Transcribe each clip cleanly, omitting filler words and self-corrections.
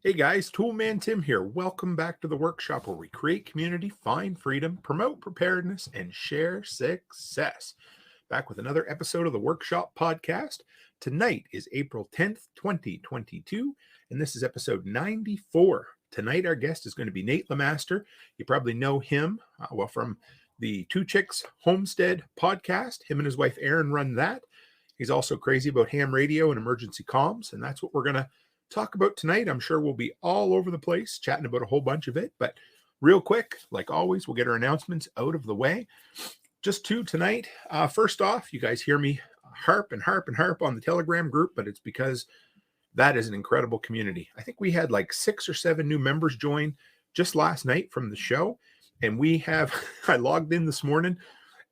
Hey guys, Toolman Tim here. Welcome back to the workshop where we create community, find freedom, promote preparedness, and share success. Back with another episode of the Workshop Podcast. Tonight is April 10th, 2022, and this is episode 94. Tonight, our guest is going to be Nate LaMaster. You probably know him from the Two Chicks Homestead podcast. Him and his wife Erin run that. He's also crazy about ham radio and emergency comms, and that's what we're going to talk about tonight. I'm sure we'll be all over the place chatting about a whole bunch of it, but real quick, like always, we'll get our announcements out of the way. Just two tonight. First off, you guys hear me harp and harp and harp on the Telegram group, but it's because that is an incredible community. I think we had like 6 or 7 new members join just last night from the show, and I logged in this morning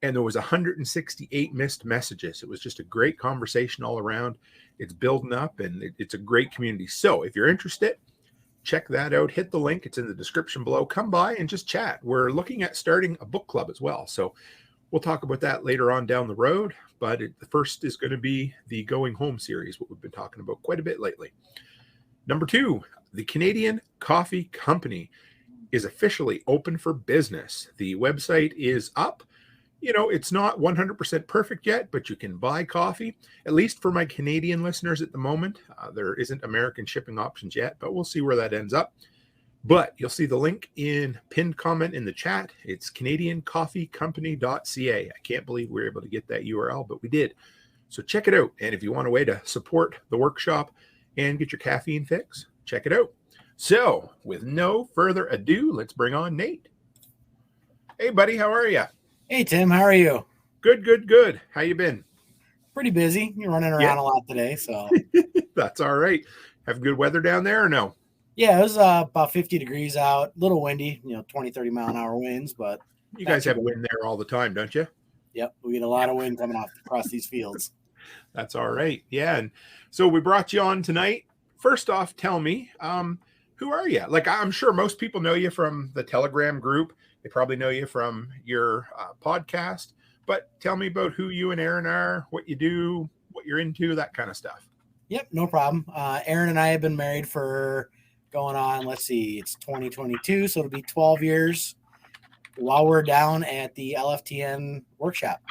and there was 168 missed messages. It was just a great conversation all around. It's building up and it's a great community. So if you're interested, check that out. Hit the link. It's in the description below. Come by and just chat. We're looking at starting a book club as well. So we'll talk about that later on down the road. But the first is going to be the Going Home series, what we've been talking about quite a bit lately. Number 2, the Canadian Coffee Company is officially open for business. The website is up. You know, it's not 100% perfect yet, but you can buy coffee, at least for my Canadian listeners at the moment. There isn't American shipping options yet, but we'll see where that ends up. But you'll see the link in pinned comment in the chat. It's canadiancoffeecompany.ca. I can't believe we were able to get that URL, but we did. So check it out. And if you want a way to support the workshop and get your caffeine fix, check it out. So with no further ado, let's bring on Nate. Hey, buddy, how are you? Hey, Tim, how are you? Good. How you been? Pretty busy. You're running around a lot today, so. That's all right. Have good weather down there or no? Yeah, it was about 50 degrees out, a little windy, 20, 30 mile an hour winds, but. You guys have wind there all the time, don't you? Yep, we get a lot of wind coming across these fields. That's all right. Yeah, and so we brought you on tonight. First off, tell me, who are you? Like, I'm sure most people know you from the Telegram group. They probably know you from your podcast, but tell me about who you and Erin are, what you do, what you're into, that kind of stuff. Yep, no problem. Erin and I have been married for going on, let's see, it's 2022, so it'll be 12 years while we're down at the LFTN workshop.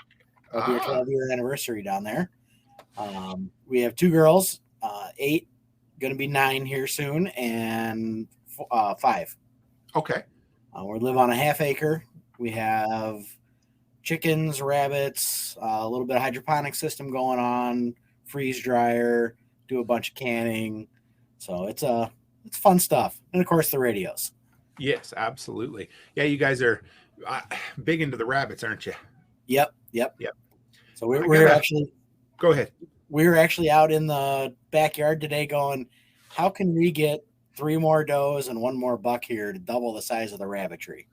It'll be our 12-year anniversary down there. We have 2 girls, 8, going to be 9 here soon, and 5. Okay. We live on a half acre. We have chickens, rabbits, a little bit of hydroponic system going on, freeze dryer, do a bunch of canning. So it's fun stuff. And of course the radios. Yes, absolutely. Yeah, you guys are big into the rabbits, aren't you? Yep. So we're actually go ahead. We were actually out in the backyard today going, how can we get 3 more does and 1 more buck here to double the size of the rabbitry?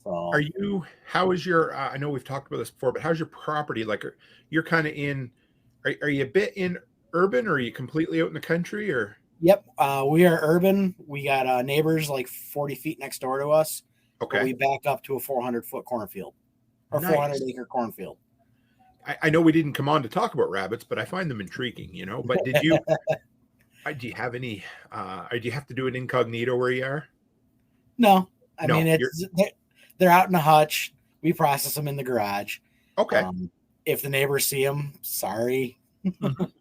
So, how is your, I know we've talked about this before, but how's your property? Like, you're kind of are you a bit in urban or are you completely out in the country or? Yep. We are urban. We got neighbors like 40 feet next door to us. Okay. We back up to a 400-foot cornfield or Nice. 400-acre cornfield. I know we didn't come on to talk about rabbits, but I find them intriguing, but did you, do you have any, do you have to do an incognito where you are? No, I mean, they're out in the hutch. We process them in the garage. Okay. If the neighbors see them, sorry. It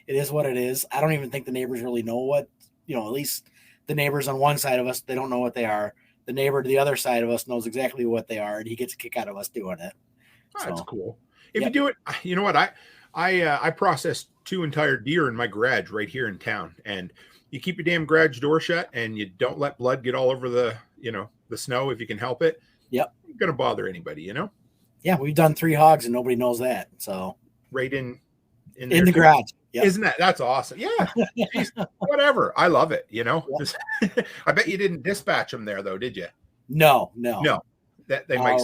is what it is. I don't even think the neighbors really know what, at least the neighbors on one side of us, they don't know what they are. The neighbor to the other side of us knows exactly what they are, and he gets a kick out of us doing it. Oh, that's cool. If you do it, you know what? I processed 2 entire deer in my garage right here in town, and you keep your damn garage door shut and you don't let blood get all over the snow if you can help it. Yep. You're going to bother anybody, Yeah. We've done 3 hogs and nobody knows that. So right in the garage. Yep. Isn't that's awesome? Yeah. Jeez, whatever. I love it. Yep. I bet you didn't dispatch them there though, did you? No. That they might.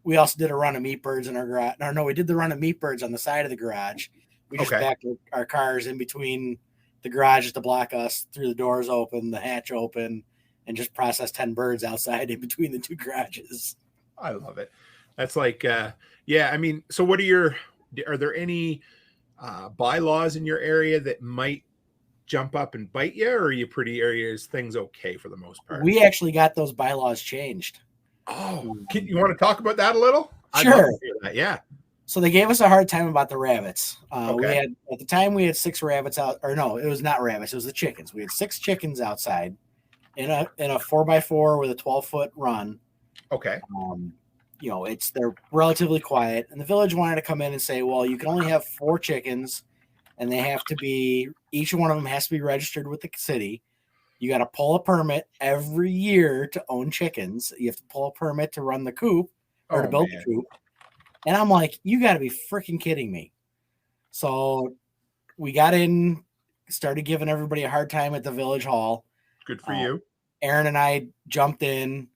We also did a run of meat birds in our garage. No, we did the run of meat birds on the side of the garage. We just backed our cars in between the garages to block us, threw the doors open, the hatch open, and just processed 10 birds outside in between the 2 garages. I love it. That's like, I mean, so are there any bylaws in your area that might jump up and bite you, or are you pretty areas things okay for the most part? We actually got those bylaws changed. Oh, you want to talk about that a little? I'd Sure. love to hear that. Yeah. So they gave us a hard time about the rabbits. Okay. We had at the time we had 6 rabbits out, or no, it was not rabbits, it was the chickens. We had 6 chickens outside in a 4x4 with a 12-foot run. Okay. You know, they're relatively quiet, and the village wanted to come in and say, well, you can only have 4 chickens, and they have to be, each one of them has to be registered with the city. You got to pull a permit every year to own chickens. You have to pull a permit to run the coop or to build the coop. And I'm like, you got to be freaking kidding me. So we got in, started giving everybody a hard time at the village hall. Good for you. Aaron and I jumped in,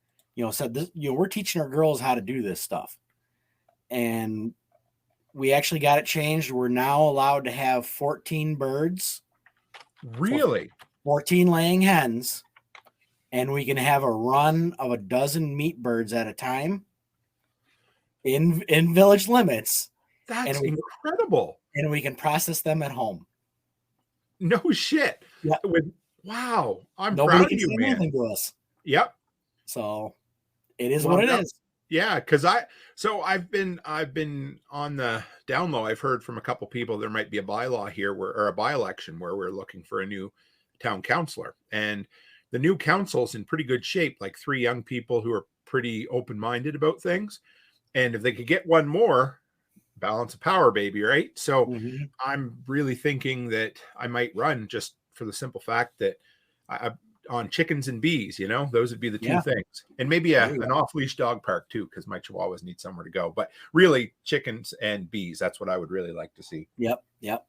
said this, we're teaching our girls how to do this stuff. And we actually got it changed. We're now allowed to have 14 birds. Really? 14 laying hens. And we can have a run of a dozen meat birds at a time in village limits. That's incredible. And we can process them at home. No shit. Yeah. Wow. I'm Nobody proud can of you, say man. anything to us. Yep. So it is what it is. Yeah, because I've been on the down low. I've heard from a couple people there might be a bylaw here or a by-election where we're looking for a new town councilor, and the new council's in pretty good shape, like 3 young people who are pretty open-minded about things. And if they could get one more, balance of power, baby, right? So I'm really thinking that I might run just for the simple fact that on chickens and bees, those would be the 2 things. And maybe an off-leash dog park too, because my chihuahuas need somewhere to go. But really chickens and bees, that's what I would really like to see. Yep.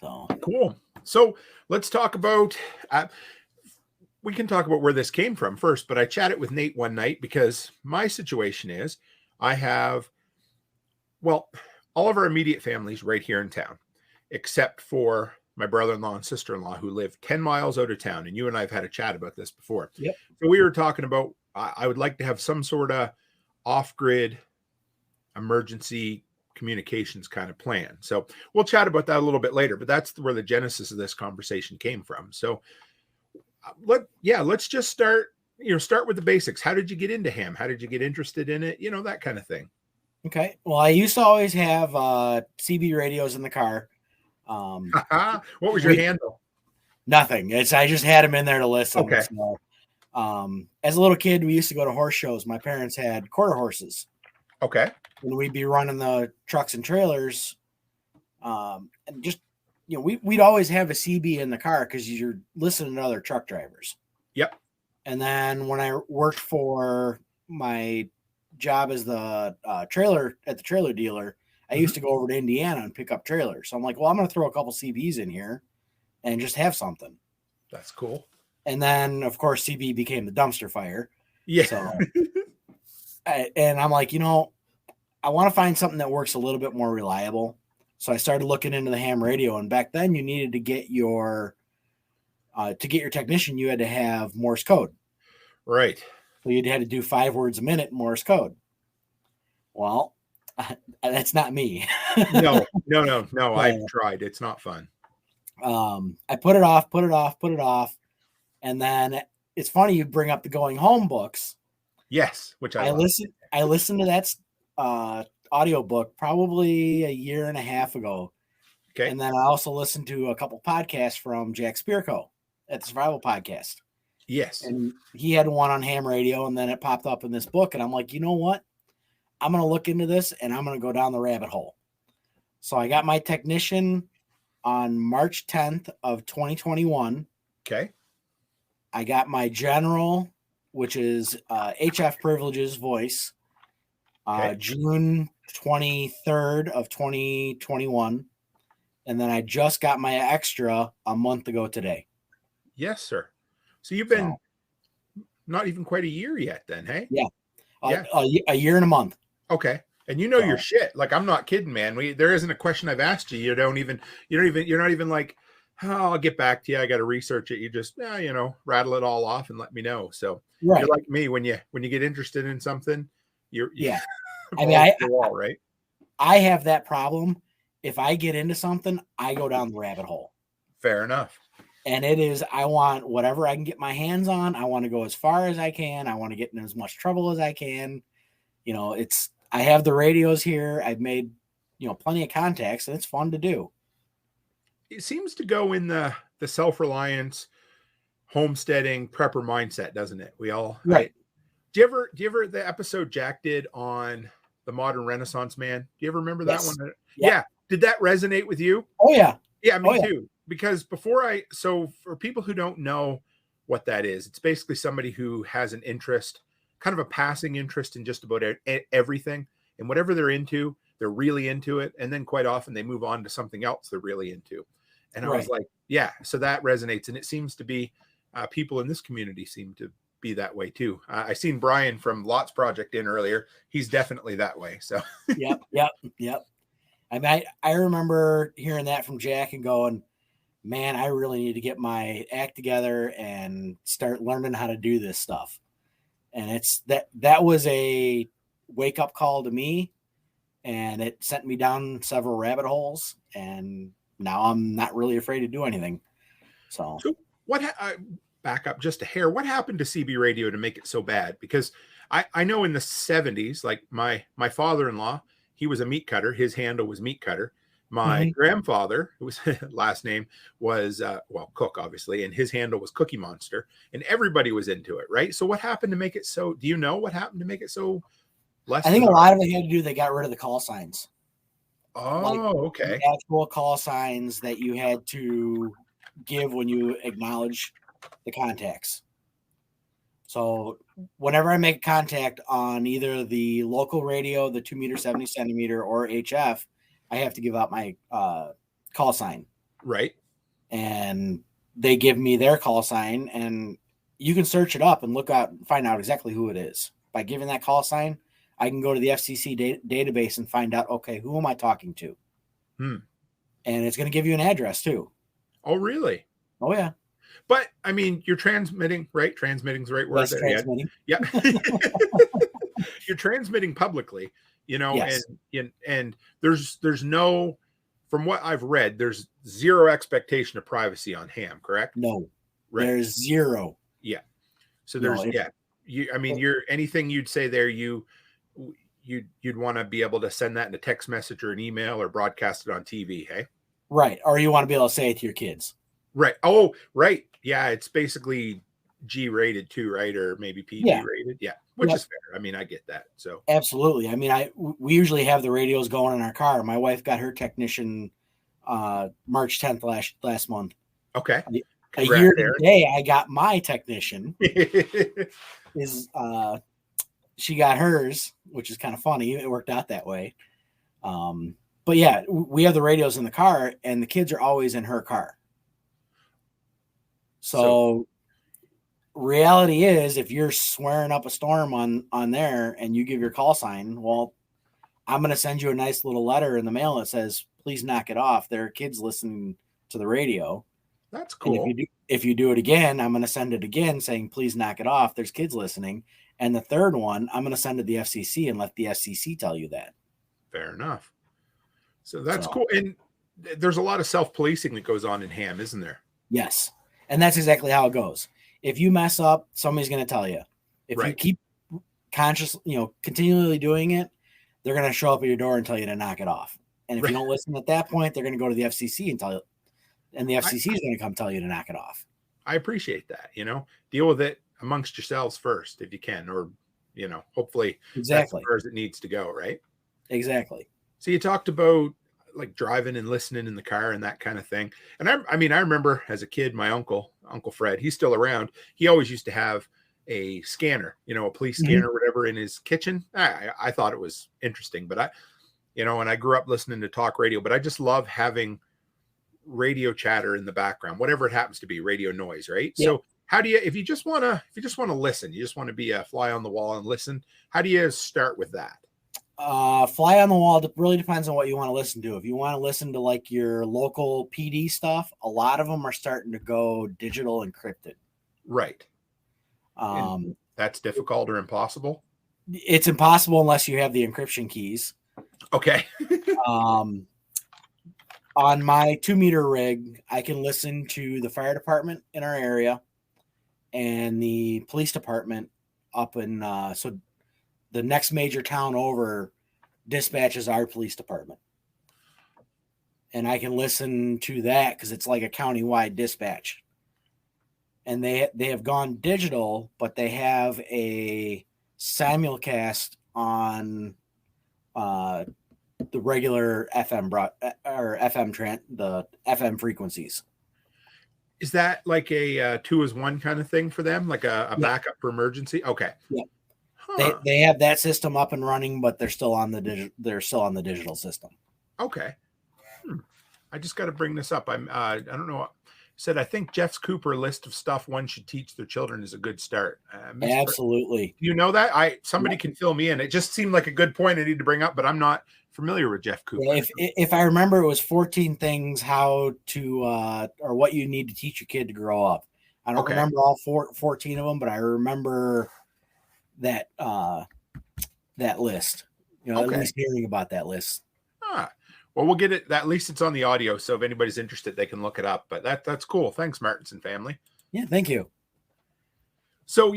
So cool. So let's talk about, we can talk about where this came from first, but I chatted with Nate one night because my situation is I have, all of our immediate families right here in town, except for my brother-in-law and sister-in-law who live 10 miles out of town. And you and I have had a chat about this before. Yep. So we were talking about, I would like to have some sort of off-grid emergency communications kind of plan. So we'll chat about that a little bit later, but that's where the genesis of this conversation came from. So let's just start with the basics. How did you get into ham? How did you get interested in it? That kind of thing. Okay. Well, I used to always have CB radios in the car. What was your handle? Nothing. I just had them in there to listen. Okay. So, as a little kid, we used to go to horse shows. My parents had quarter horses. Okay. And we'd be running the trucks and trailers. And just, we'd always have a CB in the car because you're listening to other truck drivers. Yep. And then when I worked for my job as the trailer dealer, I used to go over to Indiana and pick up trailers. So I'm like, well, I'm going to throw a couple CBs in here and just have something. That's cool. And then, of course, CB became the dumpster fire. Yeah. So, and I'm like, I want to find something that works a little bit more reliable. So I started looking into the ham radio. And back then you needed to get your technician, you had to have Morse code. Right. So you'd had to do 5 words a minute Morse code. Well, that's not me. No. I've tried. It's not fun. I put it off. And then it's funny you bring up the Going Home books. Yes, which I listened to that audio book probably a year and a half ago. Okay. And then I also listened to a couple podcasts from Jack Spirko at the Survival Podcast. Yes. And he had one on ham radio, and then it popped up in this book. And I'm like, you know what? I'm going to look into this and I'm going to go down the rabbit hole. So I got my technician on March 10th of 2021. Okay. I got my general, which is HF privileges voice, June 23rd of 2021. And then I just got my extra a month ago today. Yes, sir. So you've been not even quite a year yet then, hey? Yeah. A year and a month. Okay. And your shit. Like, I'm not kidding, man. There isn't a question I've asked you. You're not even like, oh, I'll get back to you. I got to research it. You just, rattle it all off and let me know. So you're like me when you get interested in something, I mean, right? I have that problem. If I get into something, I go down the rabbit hole. Fair enough. And it is, I want whatever I can get my hands on. I want to go as far as I can. I want to get in as much trouble as I can. You know, I have the radios here. I've made, plenty of contacts, and it's fun to do. It seems to go in the self-reliance, homesteading, prepper mindset, doesn't it? We all Right. Do you ever the episode Jack did on the modern Renaissance man? Do you ever remember that one? Yep. Yeah. Did that resonate with you? Oh yeah. Yeah, me too. Because so for people who don't know what that is, it's basically somebody who has an interest, kind of a passing interest in just about everything, and whatever they're into, they're really into it. And then quite often they move on to something else they're really into. And I was like, yeah, so that resonates. And it seems to be people in this community seem to be that way too. I seen Brian from Lots Project in earlier. He's definitely that way. So yep. I mean, I remember hearing that from Jack and going, man, I really need to get my act together and start learning how to do this stuff. And that was a wake up call to me, and it sent me down several rabbit holes, and now I'm not really afraid to do anything. So back up just a hair. What happened to CB radio to make it so bad? Because I know in the 70s, like my father-in-law, he was a meat cutter. His handle was meat cutter. My grandfather, whose last name was, Cook, obviously, and his handle was Cookie Monster, and everybody was into it, right? So what happened to make it so, do you know what happened to make it so less? I think a lot of it had to do, they got rid of the call signs. Oh, okay. The actual call signs that you had to give when you acknowledge the contacts. So whenever I make contact on either the local radio, the 2 meter, 70 centimeter, or HF, I have to give out my call sign. Right. And they give me their call sign, and you can search it up and find out exactly who it is. By giving that call sign, I can go to the FCC database and find out, okay, who am I talking to? And it's going to give you an address too. Oh, really? Oh, yeah. But I mean, you're transmitting, right? Transmitting's the right word. Yes, transmitting. Yeah. You're transmitting publicly, yes. and there's no, from what I've read, there's zero expectation of privacy on ham, correct? No, right. There's zero. Yeah. So there's, you're anything you'd say there, you'd want to be able to send that in a text message or an email or broadcast it on TV. Hey. Right. Or you want to be able to say it to your kids. Right. Oh, right. Yeah. It's basically G rated too, right? Or maybe PG rated. Yeah. Which is fair. I mean, I get that. So absolutely. I mean, we usually have the radios going in our car. My wife got her technician March 10th last month. Okay. A year today, I got my technician. She got hers, which is kind of funny. It worked out that way. But yeah, we have the radios in the car, and the kids are always in her car. So reality is, if you're swearing up a storm on there and you give your call sign, well, I'm going to send you a nice little letter in the mail that says, please knock it off. There are kids listening to the radio. That's cool. And if you do it again, I'm going to send it again saying, please knock it off. There's kids listening. And the third one, I'm going to send to the FCC and let the FCC tell you that. Fair enough. So that's cool. And there's a lot of self-policing that goes on in ham, isn't there? Yes. And that's exactly how it goes. If you mess up, somebody's going to tell you. If you keep continually doing it, they're going to show up at your door and tell you to knock it off. And if you don't listen at that point, they're going to go to the FCC and tell you, and the FCC is going to come tell you to knock it off. I appreciate that. Deal with it amongst yourselves first if you can, or, hopefully exactly as far as it needs to go. Right. Exactly. So you talked about like driving and listening in the car and that kind of thing. And I remember as a kid, my Uncle Fred, he's still around. He always used to have a scanner, a police scanner or whatever in his kitchen. I thought it was interesting, but and I grew up listening to talk radio, but I just love having radio chatter in the background, whatever it happens to be, radio noise. Right. Yeah. So how do you, if you just want to listen, you just want to be a fly on the wall and listen, how do you start with that? Fly on the wall really depends on what you want to listen to. If you want to listen to like your local PD stuff, a lot of them are starting to go digital encrypted. Right. That's difficult or impossible. It's impossible unless you have the encryption keys. Okay. On my 2-meter rig, I can listen to the fire department in our area and the police department up in so the next major town over dispatches our police department. And I can listen to that because it's like a county-wide dispatch. And they have gone digital, but they have a simulcast on the regular FM the FM frequencies. Is that like a 2-as-1 kind of thing for them, like a backup for emergency? Okay. Yeah. Huh. They have that system up and running, but they're still on the digital system. Okay. I just got to bring this up. I don't know. Said I think Jeff's Cooper list of stuff one should teach their children is a good start. Absolutely. You know that? Somebody can fill me in. It just seemed like a good point I need to bring up, but I'm not familiar with Jeff Cooper. Yeah, if I remember, it was 14 things how to or what you need to teach your kid to grow up. I don't remember all 14 of them, but I remember that that list. At least hearing about that list. Well, we'll get it. At least it's on the audio, so if anybody's interested, they can look it up. But that's cool. Thanks, Martinson family. Yeah, thank you. So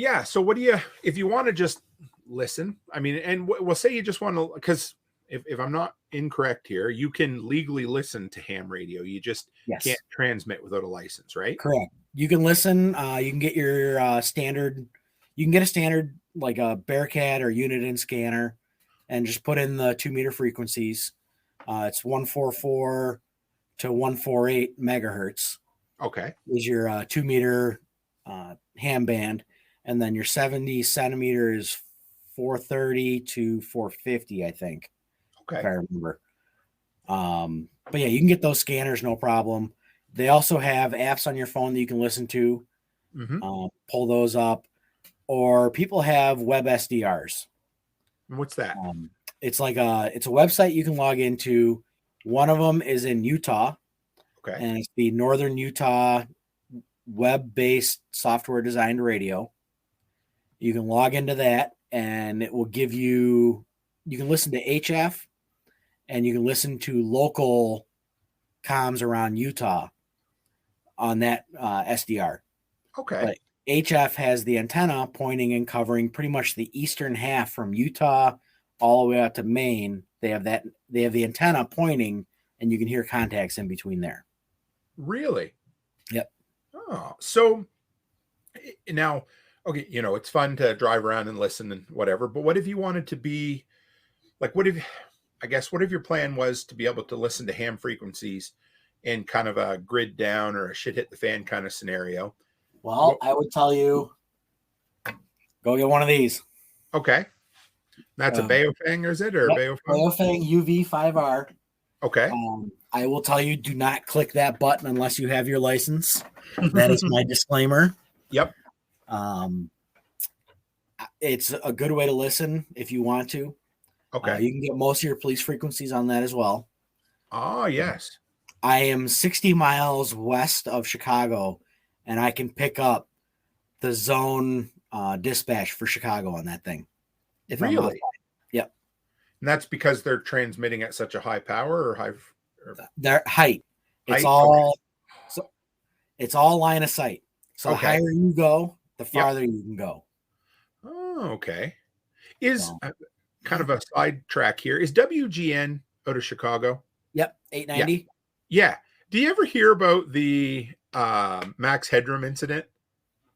what do you, if you want to just listen? I mean, and we'll say you just want to, because if I'm not incorrect here, you can legally listen to ham radio. You just can't transmit without a license, right? Correct. You can listen. You can get your standard. You can get a standard like a Bearcat or Uniden scanner, and just put in the 2-meter frequencies. It's 144 to 148 megahertz. Okay. Is your 2-meter ham band, and then your 70 centimeter is 430 to 450, I think. Okay. If I remember. But yeah, you can get those scanners, no problem. They also have apps on your phone that you can listen to. Mm-hmm. Pull those up, or people have web SDRs. What's that? It's like it's a website you can log into. One of them is in Utah. Okay. And it's the Northern Utah web-based software designed radio. You can log into that, and it will give you can listen to HF, and you can listen to local comms around Utah on that SDR. Okay. But HF has the antenna pointing and covering pretty much the eastern half from Utah all the way out to Maine. They have the antenna pointing, and you can hear contacts in between there. Really? Yep. Oh, so now, okay, it's fun to drive around and listen and whatever, but what if you wanted to be like, what if your plan was to be able to listen to ham frequencies in kind of a grid down or a shit hit the fan kind of scenario? Well, I would tell you, go get one of these. Okay. That's a Baofeng, is it? Or yep, Baofeng UV5R. Okay. I will tell you, do not click that button unless you have your license. That is my disclaimer. Yep. It's a good way to listen if you want to. Okay. You can get most of your police frequencies on that as well. Oh, yes. I am 60 miles west of Chicago, and I can pick up the zone dispatch for Chicago on that thing. If really? Yep. And that's because they're transmitting at such a high power or high? Their height. It's all so it's all line of sight. So the higher you go, the farther you can go. Oh, okay. Is kind of a side track here. Is WGN out of Chicago? Yep, 890. Yeah. Do you ever hear about the Max Headroom incident?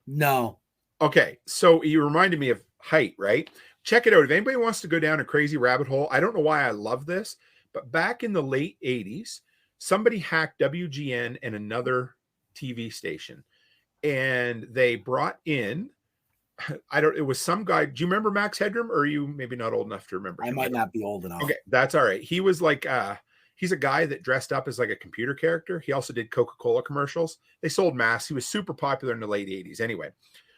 No. Okay, so you reminded me of height, right? Check it out. If anybody wants to go down a crazy rabbit hole, I don't know why I love this, but back in the late 80s, somebody hacked WGN and another TV station, and they brought in, it was some guy. Do you remember Max Headroom, or are you maybe not old enough to remember? I might not be old enough. Okay, that's all right. He was like, he's a guy that dressed up as like a computer character. He also did Coca-Cola commercials. They sold masks. He was super popular in the late 80s. Anyway,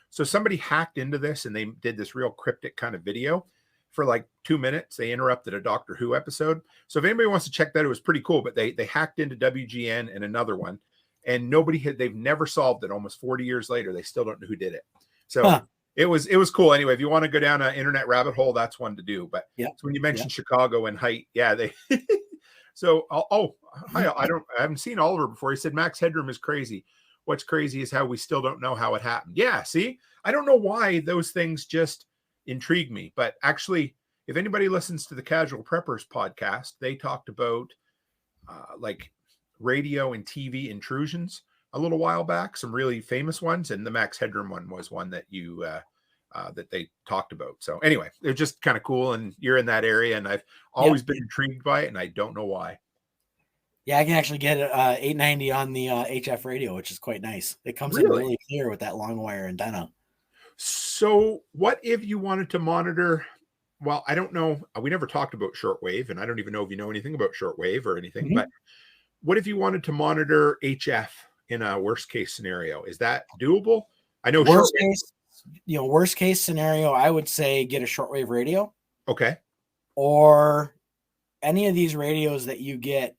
so somebody hacked into this, and they did this real cryptic kind of video for like 2 minutes. They interrupted a Doctor Who episode. So if anybody wants to check that, it was pretty cool. But they hacked into WGN and another one, and they've never solved it. Almost 40 years later, they still don't know who did it. So it was cool. Anyway, if you want to go down an internet rabbit hole, that's one to do. But so when you mentioned Chicago and height, they So, hi, I haven't seen Oliver before. He said max headroom is crazy. What's crazy is how we still don't know how it happened. Yeah, see, I don't know why those things just intrigue me. But actually, if anybody listens to the Casual Preppers podcast, they talked about like radio and TV intrusions a little while back, some really famous ones, and the max headroom one was one that that they talked about. So anyway, they're just kind of cool, and you're in that area, and I've always been intrigued by it, and I don't know why. Yeah, I can actually get 890 on the HF radio, which is quite nice. It comes in really clear with that long wire antenna. So what if you wanted to monitor? Well, I don't know. We never talked about shortwave, and I don't even know if you know anything about shortwave or anything, but what if you wanted to monitor HF in a worst case scenario? Is that doable? I know worst case scenario, I would say get a shortwave radio. Okay. Or any of these radios that you get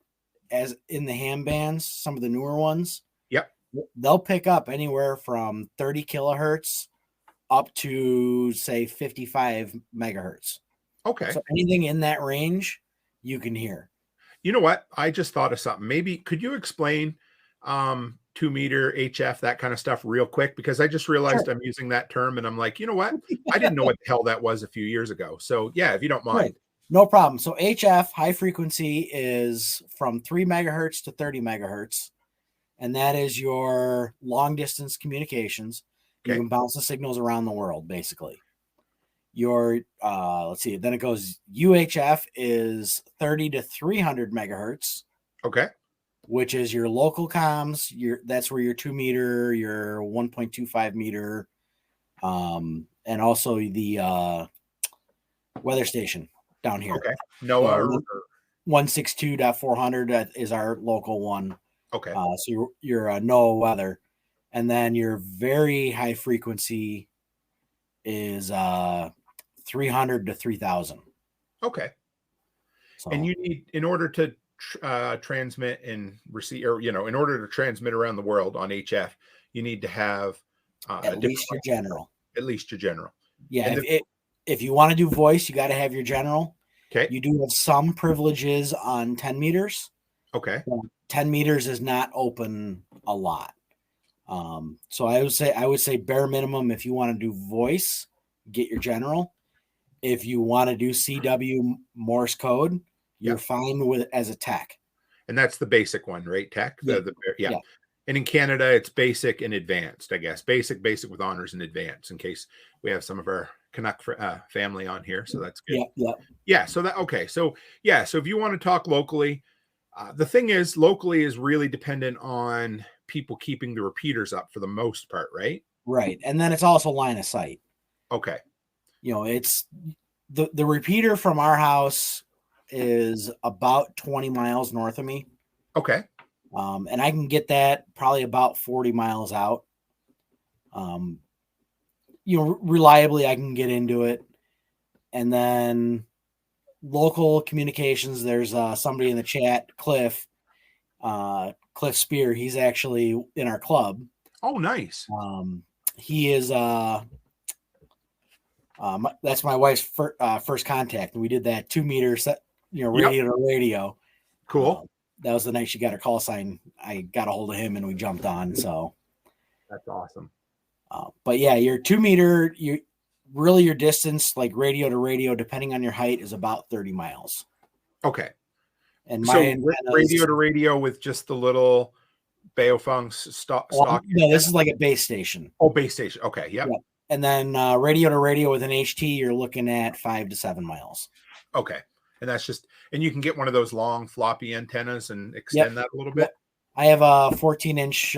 as in the ham bands, some of the newer ones. Yep. They'll pick up anywhere from 30 kilohertz up to say 55 megahertz. Okay. So anything in that range you can hear. You know what? I just thought of something. Maybe could you explain 2 meter HF, that kind of stuff real quick? Because I just realized I'm using that term and I'm like, you know what? I didn't know what the hell that was a few years ago. So yeah, if you don't mind. Right. No problem. So HF, high frequency, is from 3 megahertz to 30 megahertz. And that is your long distance communications. Okay. You can bounce the signals around the world, basically. Your let's see, then it goes UHF is 30 to 300 megahertz. Okay. Which is your local comms. That's where your 2 meter, your 1.25 meter, and also the weather station down here. Okay. NOAA 162.400 is our local one. Okay. So your NOAA weather, and then your very high frequency is 300 to 3,000. Okay. So, and you need, in order to transmit and receive, or in order to transmit around the world on HF, you need to have at least your general. At least your general. Yeah. If you want to do voice, you got to have your general. Okay. You do have some privileges on 10 meters. Okay. 10 meters is not open a lot. So I would say bare minimum, if you want to do voice, get your general. If you want to do CW Morse code, you're fine with it as a tech. And that's the basic one, right? Tech. Yeah. And in Canada, it's basic and advanced, I guess. Basic with honors and advanced, in case we have some of our Canuck family on here. So that's good. Yeah. So So if you want to talk locally, the thing is, locally is really dependent on people keeping the repeaters up for the most part, right? Right. And then it's also line of sight. Okay. It's the repeater from our house is about 20 miles north of me. Okay. And I can get that probably about 40 miles out. Reliably I can get into it. And then local communications, there's somebody in the chat, Cliff Spear. He's actually in our club. Oh, nice. He is that's my wife's first contact, and we did that 2 meter set, radio to radio. Cool. That was the night she got her call sign. I got a hold of him and we jumped on. So that's awesome. But yeah, your 2 meter, your distance, like radio to radio, depending on your height, is about 30 miles. Okay. And so radio to radio with just the little Baofeng's stock. No, this is like a base station. Oh, base station. Okay. Yep. And then radio to radio with an HT, you're looking at 5 to 7 miles. Okay. And that's and you can get one of those long floppy antennas and extend that a little bit. I have a 14-inch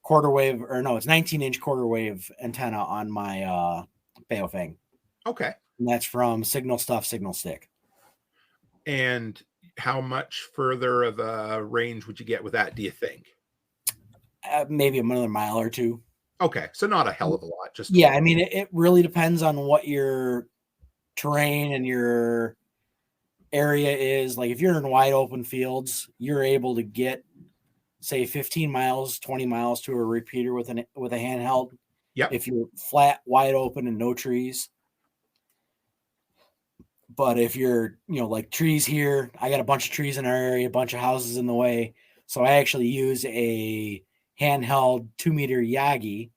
quarter wave, or no, it's 19-inch quarter wave antenna on my Baofeng. Okay. And that's from Signal Stick. And how much further of a range would you get with that, do you think? Maybe another mile or two. Okay. So not a hell of a lot. I mean, it really depends on what your terrain and your area is. Like if you're in wide open fields, you're able to get, say, 15 miles, 20 miles to a repeater with a handheld. Yeah. If you're flat, wide open, and no trees. But if you're, like trees here, I got a bunch of trees in our area, a bunch of houses in the way. So I actually use a handheld 2-meter Yagi,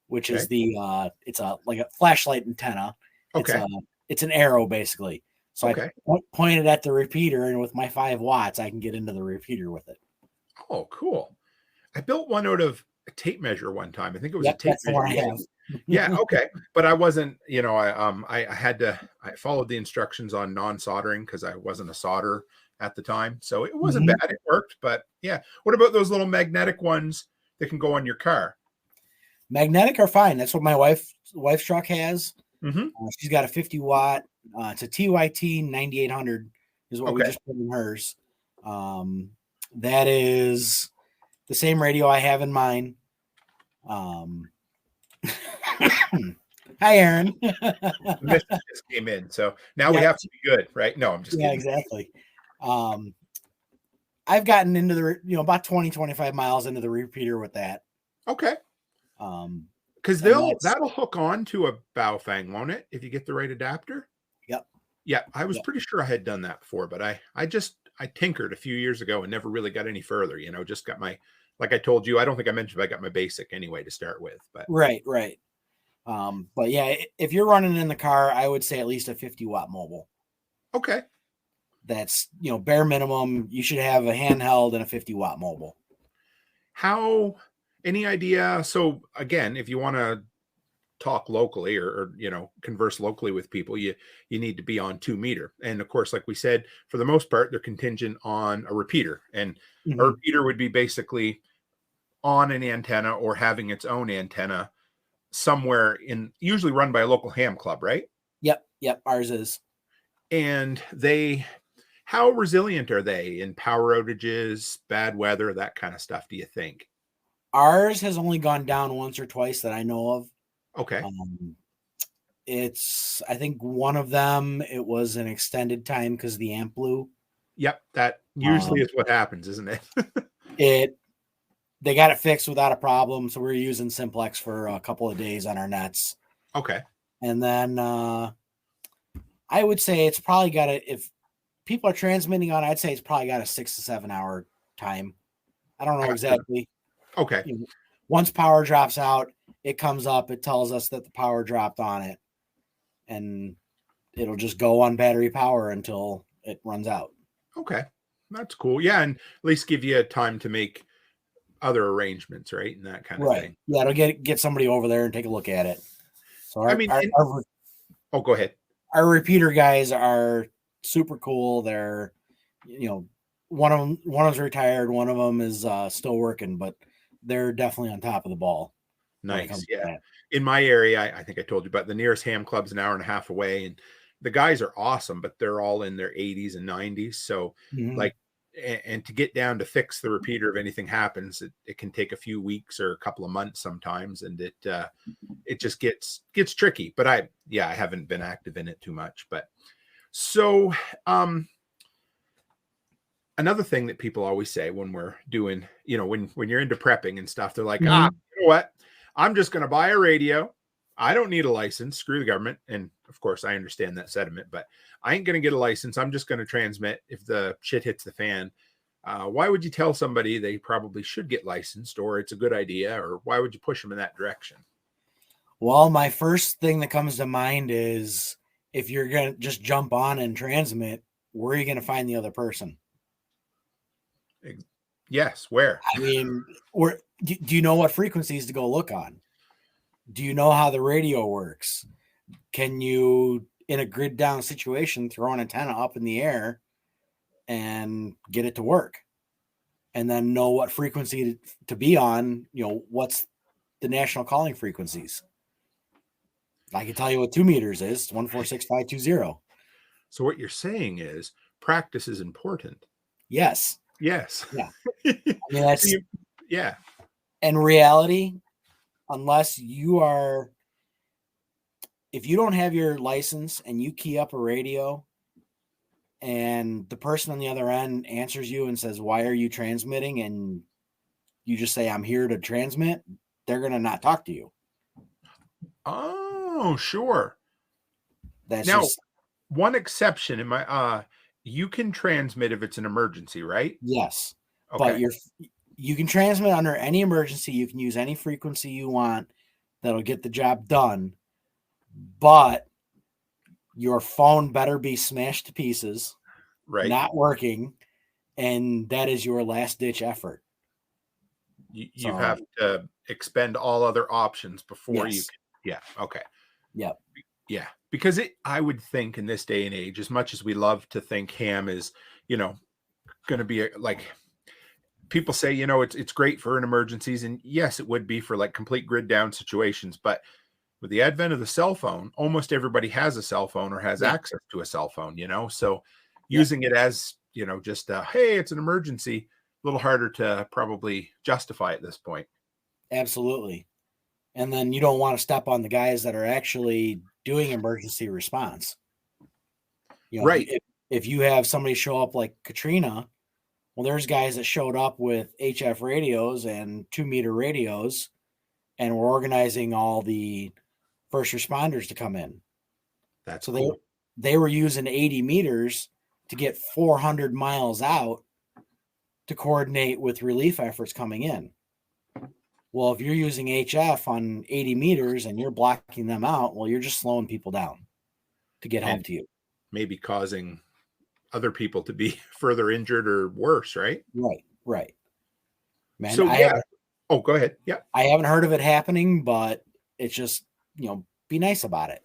which Okay. is it's like a flashlight antenna. Okay. It's an arrow basically. So Okay. I point it at the repeater, and with my 5 watts, I can get into the repeater with it. Oh, cool. I built one out of a tape measure one time. I think it was a Yep, tape that's the measure one I have. Yagi. Yeah, okay. But I wasn't, I followed the instructions on non-soldering because I wasn't a solderer at the time. So it wasn't bad. It worked. But yeah. What about those little magnetic ones that can go on your car? Magnetic are fine. That's what my wife's truck has. Mm-hmm. She's got a 50 watt. It's a TYT 9800 is what we Okay. just put in hers. That is the same radio I have in mine. Hi, Aaron. The message just came in. So now we Yeah. have to be good, right? No, I'm just Yeah, kidding. exactly. I've gotten into about 20, 25 miles into the repeater with that. Okay. Um, Because that'll hook on to a Baofeng, won't it? If you get the right adapter. Yep. Yeah, I was pretty sure I had done that before, but I tinkered a few years ago and never really got any further. Just got like I told you, I don't think I mentioned I got my basic anyway to start with. But right. But yeah, if you're running in the car, I would say at least a 50 watt mobile. Okay. That's bare minimum. You should have a handheld and a 50 watt mobile. Any idea? So again, if you want to talk locally or converse locally with people, you need to be on 2-meter. And of course, like we said, for the most part, they're contingent on a repeater. And a repeater would be basically on an antenna or having its own antenna somewhere usually run by a local ham club, right? Yep. Ours is. And how resilient are they in power outages, bad weather, that kind of stuff, do you think? Ours has only gone down once or twice that I know of. Okay. I think one of them, it was an extended time because the amp blew. Yep. That usually is what happens, isn't it? They got it fixed without a problem. So we're using Simplex for a couple of days on our nets. Okay. And then I would say it's probably got if people are transmitting on, I'd say it's probably got a 6 to 7 hour time. I don't know exactly. Okay. Once power drops out, it comes up, it tells us that the power dropped on it, and it'll just go on battery power until it runs out. Okay. That's cool. Yeah. And at least give you time to make other arrangements, right? And that kind of thing. Yeah. It'll get somebody over there and take a look at it. So go ahead. Our repeater guys are super cool. They're, one of them's retired. One of them is still working, but they're definitely on top of the ball. Nice. Yeah. In my area, I think I told you, but the nearest ham club's an hour and a half away, and the guys are awesome, but they're all in their 80s and 90s. So and to get down to fix the repeater if anything happens, it can take a few weeks or a couple of months sometimes, and it just gets tricky. But I haven't been active in it too much. But so another thing that people always say when we're doing, when you're into prepping and stuff, they're like, you know what? I'm just going to buy a radio. I don't need a license. Screw the government. And of course, I understand that sentiment, but I ain't going to get a license. I'm just going to transmit if the shit hits the fan. Why would you tell somebody they probably should get licensed, or it's a good idea, or why would you push them in that direction? Well, my first thing that comes to mind is if you're going to just jump on and transmit, where are you going to find the other person? Yes, where? I mean, do you know what frequencies to go look on? Do you know how the radio works? Can you, in a grid down situation, throw an antenna up in the air and get it to work? And then know what frequency to be on, what's the national calling frequencies? I can tell you what 2 meters is, 146.520. So what you're saying is practice is important. Yes. Yes. Yeah. I mean, that's yeah. In reality, unless if you don't have your license and you key up a radio and the person on the other end answers you and says, "Why are you transmitting?" and you just say, "I'm here to transmit," they're going to not talk to you. Oh, sure. That's now, just one exception in my you can transmit if it's an emergency, right? Yes. Okay. But you can transmit under any emergency. You can use any frequency you want that'll get the job done. But your phone better be smashed to pieces, Right. not working, and that is your last ditch effort. You have to expend all other options before you Yes. can. Yeah. Okay. Yep. Yeah. Because I would think in this day and age, as much as we love to think ham is, going to be like people say, it's great for an emergencies. And yes, it would be for like complete grid down situations. But with the advent of the cell phone, almost everybody has a cell phone or has Yep. access to a cell phone, so Yep. using it as, just hey, it's an emergency, a little harder to probably justify at this point. Absolutely. And then you don't want to step on the guys that are actually doing emergency response. Right. If you have somebody show up like Katrina, well, there's guys that showed up with HF radios and 2-meter radios, and we're organizing all the first responders to come in. That's so cool. They were using 80 meters to get 400 miles out to coordinate with relief efforts coming in. Well, if you're using HF on 80 meters and you're blocking them out, well, you're just slowing people down to get help to you. Maybe causing other people to be further injured or worse, right? Right. Man, so oh, go ahead. Yeah. I haven't heard of it happening, but it's just, be nice about it.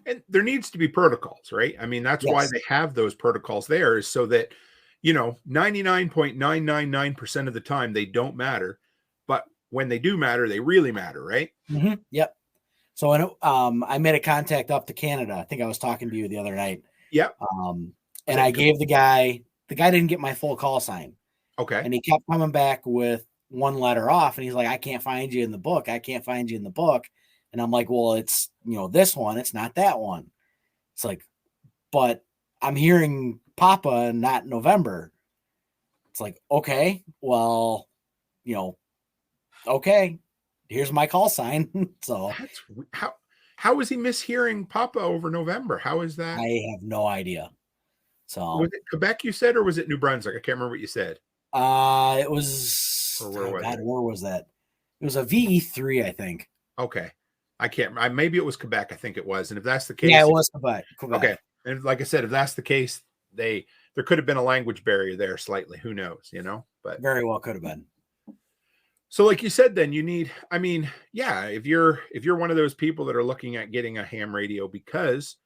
And there needs to be protocols, right? I mean, that's why they have those protocols there, is so that, 99.999% of the time they don't matter. But when they do matter, they really matter, right? Mm-hmm. Yep. So I made a contact up to Canada. I think I was talking to you the other night. Yep. And I gave the guy didn't get my full call sign. Okay. And he kept coming back with one letter off. And he's like, I can't find you in the book. I can't find you in the book. And I'm like, well, it's, this one, it's not that one. It's like, but I'm hearing Papa, not November. It's like, okay, well, okay, here's my call sign. So that's how is he mishearing Papa over November? How is that? I have no idea. So was it Quebec you said, or was it New Brunswick? I can't remember what you said. It was, where was that? It was a VE3, I think. Okay. I can't. Maybe it was Quebec. I think it was. And if that's the case, yeah, it was Quebec. Okay. And like I said, if that's the case, there could have been a language barrier there slightly. Who knows? But very well could have been. So, like you said, then you need. I mean, yeah. If you're one of those people that are looking at getting a ham radio because,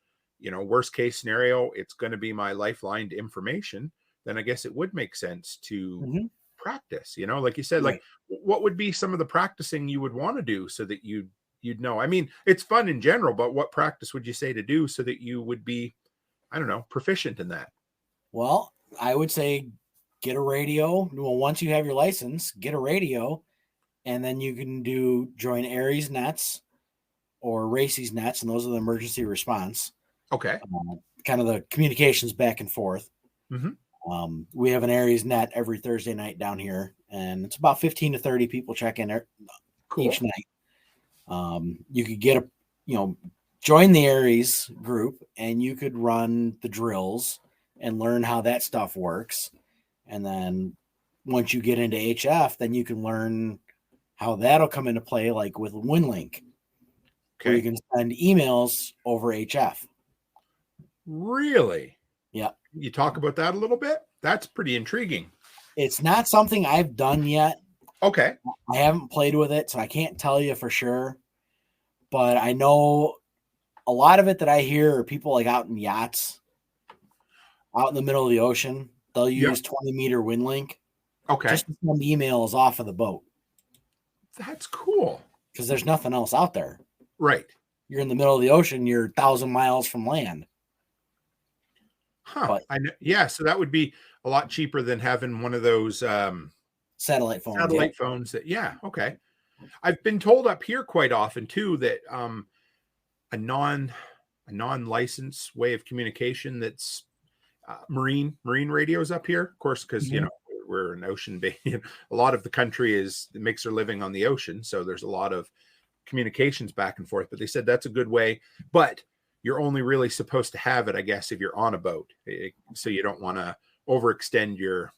worst case scenario, it's going to be my lifeline to information, then I guess it would make sense to practice. Like you said, like what would be some of the practicing you would want to do so that you'd know? I mean, it's fun in general, but what practice would you say to do so that you would be, I don't know, proficient in that? Well, I would say get a radio. Well, once you have your license, get a radio, and then you can join Aries nets or Racy's nets, and those are the emergency response. Okay. Kind of the communications back and forth. Mm-hmm. We have an Aries net every Thursday night down here, and it's about 15 to 30 people check in each night. You could get join the Aries group, and you could run the drills and learn how that stuff works. And then once you get into HF, then you can learn how that'll come into play, like with WinLink, where you can send emails over HF. Really? Yeah. You talk about that a little bit? That's pretty intriguing. It's not something I've done yet. Okay. I haven't played with it, so I can't tell you for sure. But I know a lot of it that I hear are people like out in yachts, out in the middle of the ocean. They'll use 20-meter WinLink. Okay. Just to send emails off of the boat. That's cool. Because there's nothing else out there. Right. You're in the middle of the ocean. You're 1,000 miles from land. Huh. But, yeah. So that would be a lot cheaper than having one of those satellite phones. Phones. Okay. I've been told up here quite often too that a non-licensed way of communication that's marine radios up here, of course, because we're an ocean bay. A lot of the country makes their living on the ocean, so there's a lot of communications back and forth. But they said that's a good way. But you're only really supposed to have it, I guess, if you're on a boat. So you don't want to overextend your,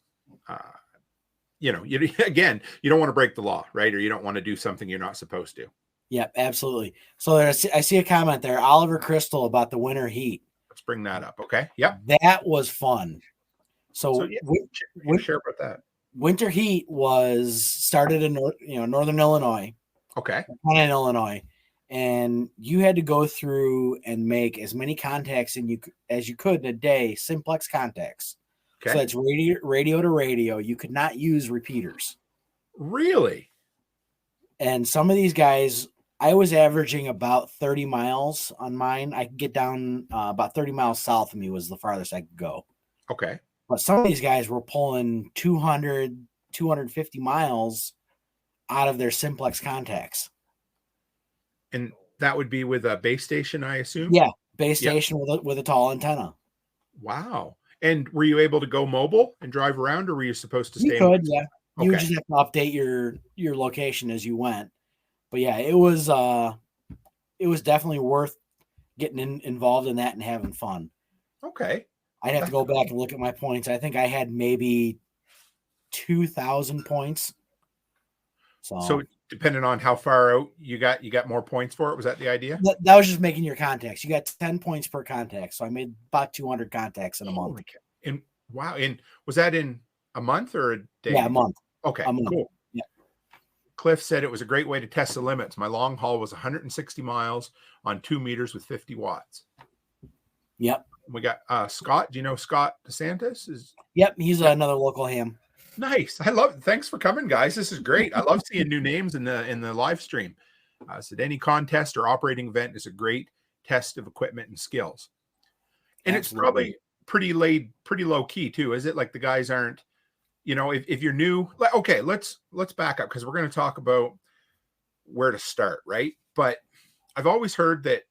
you don't want to break the law, right? Or you don't want to do something you're not supposed to. Yep, absolutely. So I see a comment there, Oliver Crystal, about the winter heat. Let's bring that up. Okay. Yep. That was fun. So share about that. Winter heat was started in northern Illinois. Okay. In Illinois, and you had to go through and make as many contacts as you could in a day, simplex contacts. Okay. So that's radio to radio. You could not use repeaters. Really? And some of these guys, I was averaging about 30 miles on mine. I could get down about 30 miles south of me was the farthest I could go. Okay. But some of these guys were pulling 200, 250 miles out of their simplex contacts. And that would be with a base station, I assume? Yeah, base station with a tall antenna. Wow. And were you able to go mobile and drive around, or were you supposed to stay? You could, yeah. Okay. You would just have to update your location as you went. But yeah, it was definitely worth getting involved in that and having fun. Okay. I'd have to go back and look at my points. I think I had maybe 2,000 points. So depending on how far out you got more points for it. Was that the idea? That was just making your contacts. You got 10 points per contact. So I made about 200 contacts in a month. And wow. And was that in a month or a day? Yeah, a month. Okay, a month. Cool. Yeah. Cliff said it was a great way to test the limits. My long haul was 160 miles on 2 meters with 50 watts. Yep. We got Scott. Do you know Scott DeSantis? Yep. He's another local ham. Nice. Thanks for coming, guys. This is great. I love seeing new names in the live stream. Said any contest or operating event is a great test of equipment and skills. And Absolutely. It's probably pretty low key too. Is it? Like the guys aren't, if you're new, okay, let's back up because we're going to talk about where to start, right? But I've always heard that,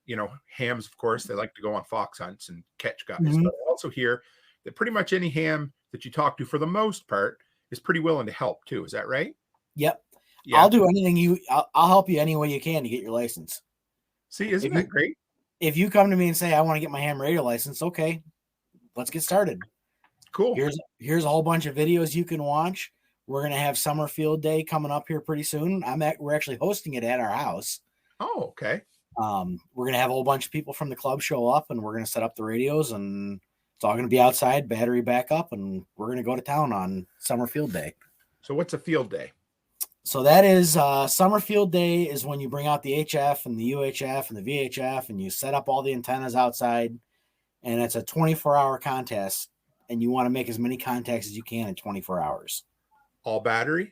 hams, of course, they like to go on fox hunts and catch guys. Mm-hmm. But I also hear that pretty much any ham that you talk to, for the most part, is pretty willing to help too. Is that right? Yep. Yeah. I'll do anything I'll help you any way you can to get your license. See, isn't that great? If you come to me and say, I want to get my ham radio license, okay, let's get started. Cool. Here's a whole bunch of videos you can watch. We're going to have summer field day coming up here pretty soon. We're actually hosting it at our house. Oh, okay. We're going to have a whole bunch of people from the club show up, and we're going to set up the radios, and it's all going to be outside, battery backup, and we're going to go to town on summer field day. So what's a field day? So that is summer field day is when you bring out the HF and the UHF and the VHF, and you set up all the antennas outside, and it's a 24-hour contest, and you want to make as many contacts as you can in 24 hours. All battery?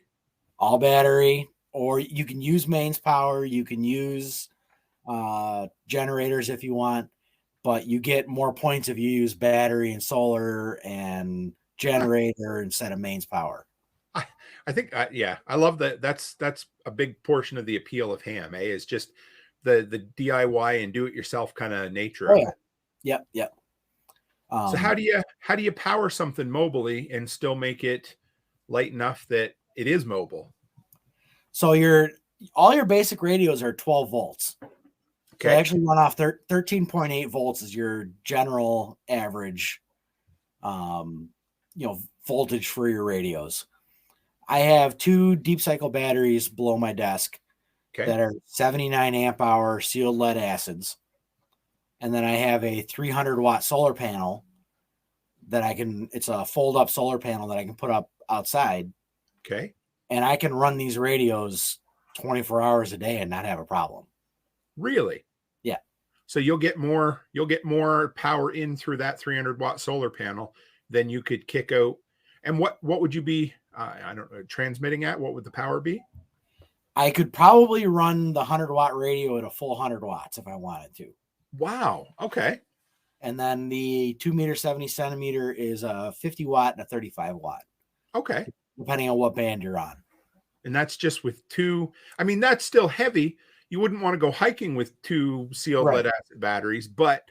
All battery, or you can use mains power. You can use generators if you want, but you get more points if you use battery and solar and generator instead of mains power. I think, I love that. That's a big portion of the appeal of ham, is just the DIY and do it yourself kind of nature of it. Yep. So how do you power something mobily and still make it light enough that it is mobile? So all your basic radios are 12 volts. Okay. So they actually run off 13.8 volts is your general average, voltage for your radios. I have 2 deep cycle batteries below my desk that are 79 amp hour sealed lead acids. And then I have a 300 watt solar panel it's a fold up solar panel that I can put up outside. Okay. And I can run these radios 24 hours a day and not have a problem. Really? Yeah. So you'll get more power in through that 300 watt solar panel than you could kick out. And what would you be, I don't know, transmitting at? What would the power be? I could probably run the 100 watt radio at a full 100 watts if I wanted to. Wow. Okay. And then the 2 meter, 70 centimeter is a 50 watt and a 35 watt. Okay. Depending on what band you're on. And that's just with 2. I mean, that's still heavy. You wouldn't want to go hiking with 2 sealed lead acid batteries, but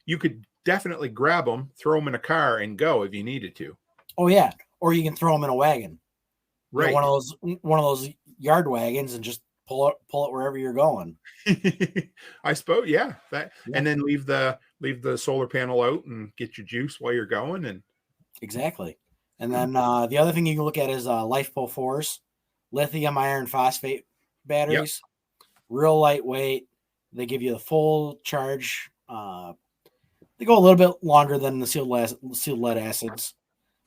you could definitely grab them, throw them in a car and go if you needed to. Oh yeah. Or you can throw them in a wagon. Right. One of those yard wagons and just pull it wherever you're going. I suppose, yeah. That Yeah. And then leave the solar panel out and get your juice while you're going. And Exactly. And then the other thing you can look at is LifePo 4s, lithium iron phosphate batteries, real lightweight. They give you the full charge. They go a little bit longer than the sealed lead acids.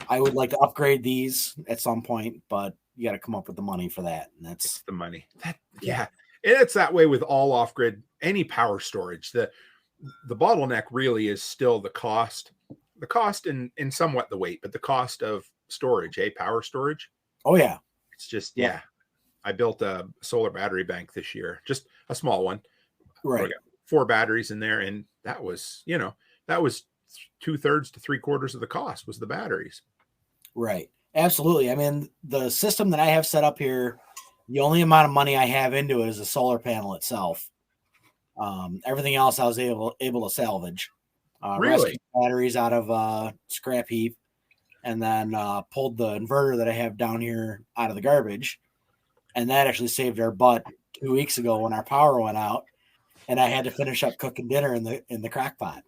I would like to upgrade these at some point, but you got to come up with the money for that. And that's the money. Yeah. And it's that way with all off-grid, any power storage. The bottleneck really is still the cost and somewhat the weight, but the cost of storage, power storage. Oh yeah. It's just, I built a solar battery bank this year, just a small one. Right. I got 4 batteries in there. And that was, that was 2/3 to 3/4 of the cost was the batteries. Right. Absolutely. I mean, the system that I have set up here, the only amount of money I have into it is the solar panel itself. Everything else I was able to salvage. Really? Batteries out of scrap heap, and then pulled the inverter that I have down here out of the garbage. And that actually saved our butt 2 weeks ago when our power went out and I had to finish up cooking dinner in the crock pot.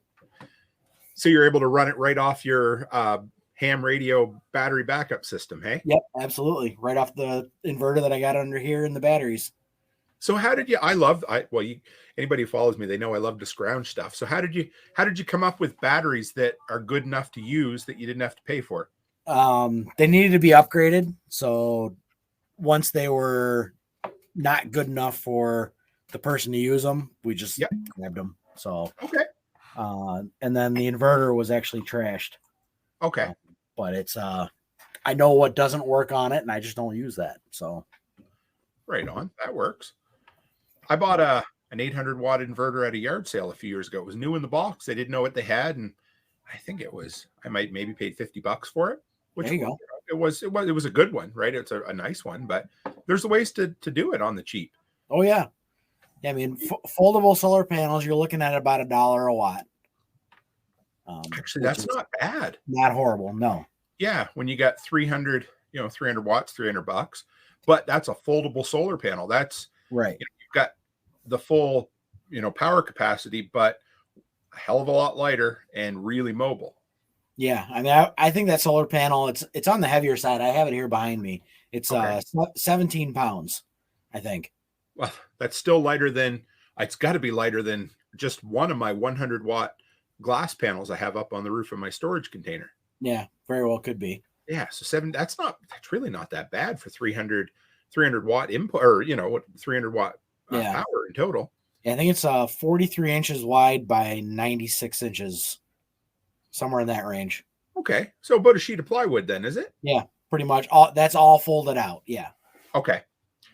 So you're able to run it right off your ham radio battery backup system, hey? Yep, absolutely. Right off the inverter that I got under here in the batteries. So how did you, anybody who follows me, they know I love to scrounge stuff. So how did you come up with batteries that are good enough to use that you didn't have to pay for? They needed to be upgraded. So once they were not good enough for the person to use them, we just grabbed them. So, okay. And then the inverter was actually trashed. Okay. But it's, I know what doesn't work on it and I just don't use that. So. Right on. That works. I bought an 800 watt inverter at a yard sale a few years ago. It was new in the box. They didn't know what they had. And I think I might maybe paid $50 for it. There you go. It was a good one, right? It's a nice one, but there's ways to do it on the cheap. Oh yeah. I mean, foldable solar panels, you're looking at about $1 a watt. Actually, that's not bad. Not horrible. No. Yeah. When you got 300 watts, $300, but that's a foldable solar panel. That's right. You've got the full, power capacity, but a hell of a lot lighter and really mobile. Yeah. I mean, I think that solar panel, it's on the heavier side. I have it here behind me. It's 17 pounds, I think. Well, that's still lighter than, it's got to be lighter than just one of my 100 watt glass panels I have up on the roof of my storage container. Yeah, very well could be. Yeah. So that's really not that bad for 300 watt input, or, 300 watt power in total. Yeah, I think it's 43 inches wide by 96 inches, somewhere in that range. Okay. So about a sheet of plywood then, is it? Yeah, pretty much. That's all folded out. Yeah. Okay.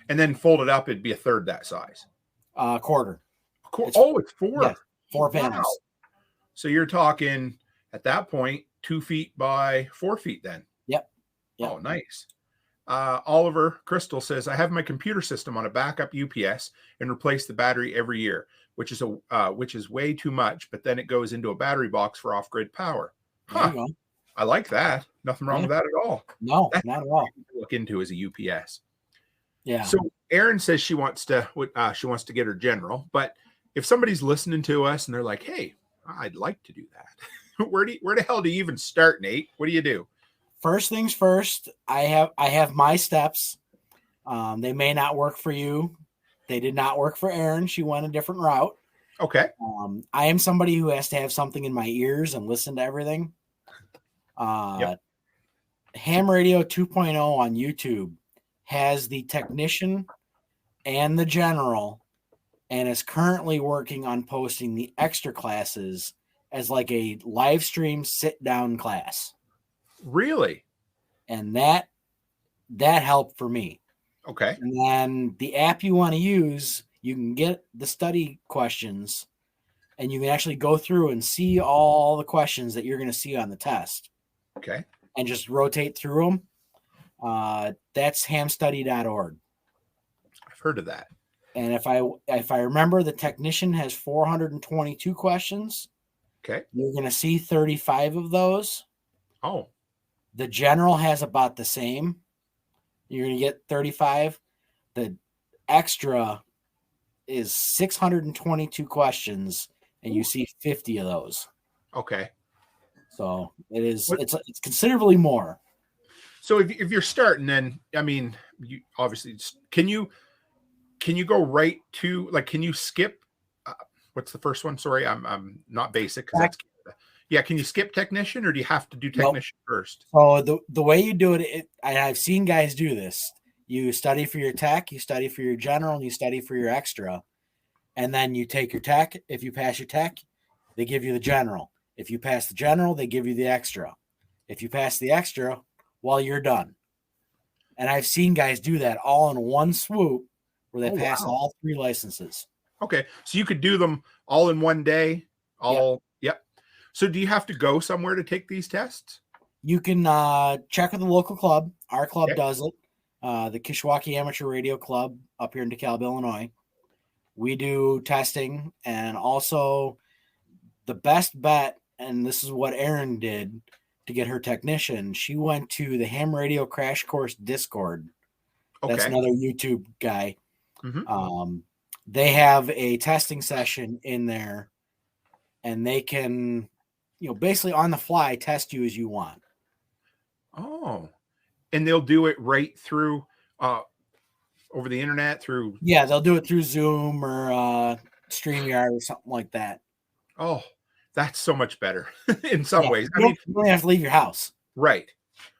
And then folded up, it'd be a third that size. Quarter. It's 4. Yeah, 4 panels. Wow. So you're talking at that point 2 feet by 4 feet then. Yep. Oh, nice. Oliver Crystal says, I have my computer system on a backup UPS and replace the battery every year, which is way too much, but then it goes into a battery box for off-grid power. There you go. I like that. Nothing wrong with that at all. No, not at all. Look into as a UPS. Yeah. So Erin says she wants to get her general, but if somebody's listening to us and they're like, hey, I'd like to do that. Where the hell do you even start, Nate? What do you do? First things first, I have my steps. They may not work for you. They did not work for Erin. She went a different route. Okay. I am somebody who has to have something in my ears and listen to everything. Ham Radio 2.0 on YouTube has the technician and the general, and is currently working on posting the extra classes as like a live stream sit down class. Really? And that helped for me. Okay. And then the app you want to use, you can get the study questions and you can actually go through and see all the questions that you're going to see on the test. Okay. And just rotate through them. That's hamstudy.org. I've heard of that. And if I remember, the technician has 422 questions. Okay. You're going to see 35 of those. Oh. The general has about the same. You're going to get 35. The extra is 622 questions, and you see 50 of those. Okay. So it's considerably more. So if you're starting, then I mean, you obviously can you go right to, like, can you skip? What's the first one? Sorry, I'm not basic because that's yeah. Can you skip technician, or do you have to do technician first? So the way you do it, I've seen guys do this. You study for your tech, you study for your general, and you study for your extra, and then you take your tech. If you pass your tech, they give you the general. If you pass the general, they give you the extra. If you pass the extra, well, you're done. And I've seen guys do that all in one swoop where they pass all 3 licenses. Okay. So you could do them all in one day. Yep. So do you have to go somewhere to take these tests? You can check with the local club. Our club does it. The Kishwaukee Amateur Radio Club up here in DeKalb, Illinois. We do testing, and also the best bet, and this is what Erin did to get her technician. She went to the Ham Radio Crash Course Discord. That's another YouTube guy. Mm-hmm. They have a testing session in there, and they can, basically on the fly test you as you want. Oh, and they'll do it right through over the internet through. Yeah, they'll do it through Zoom or StreamYard or something like that. Oh, that's so much better in some ways. You don't have to leave your house. Right.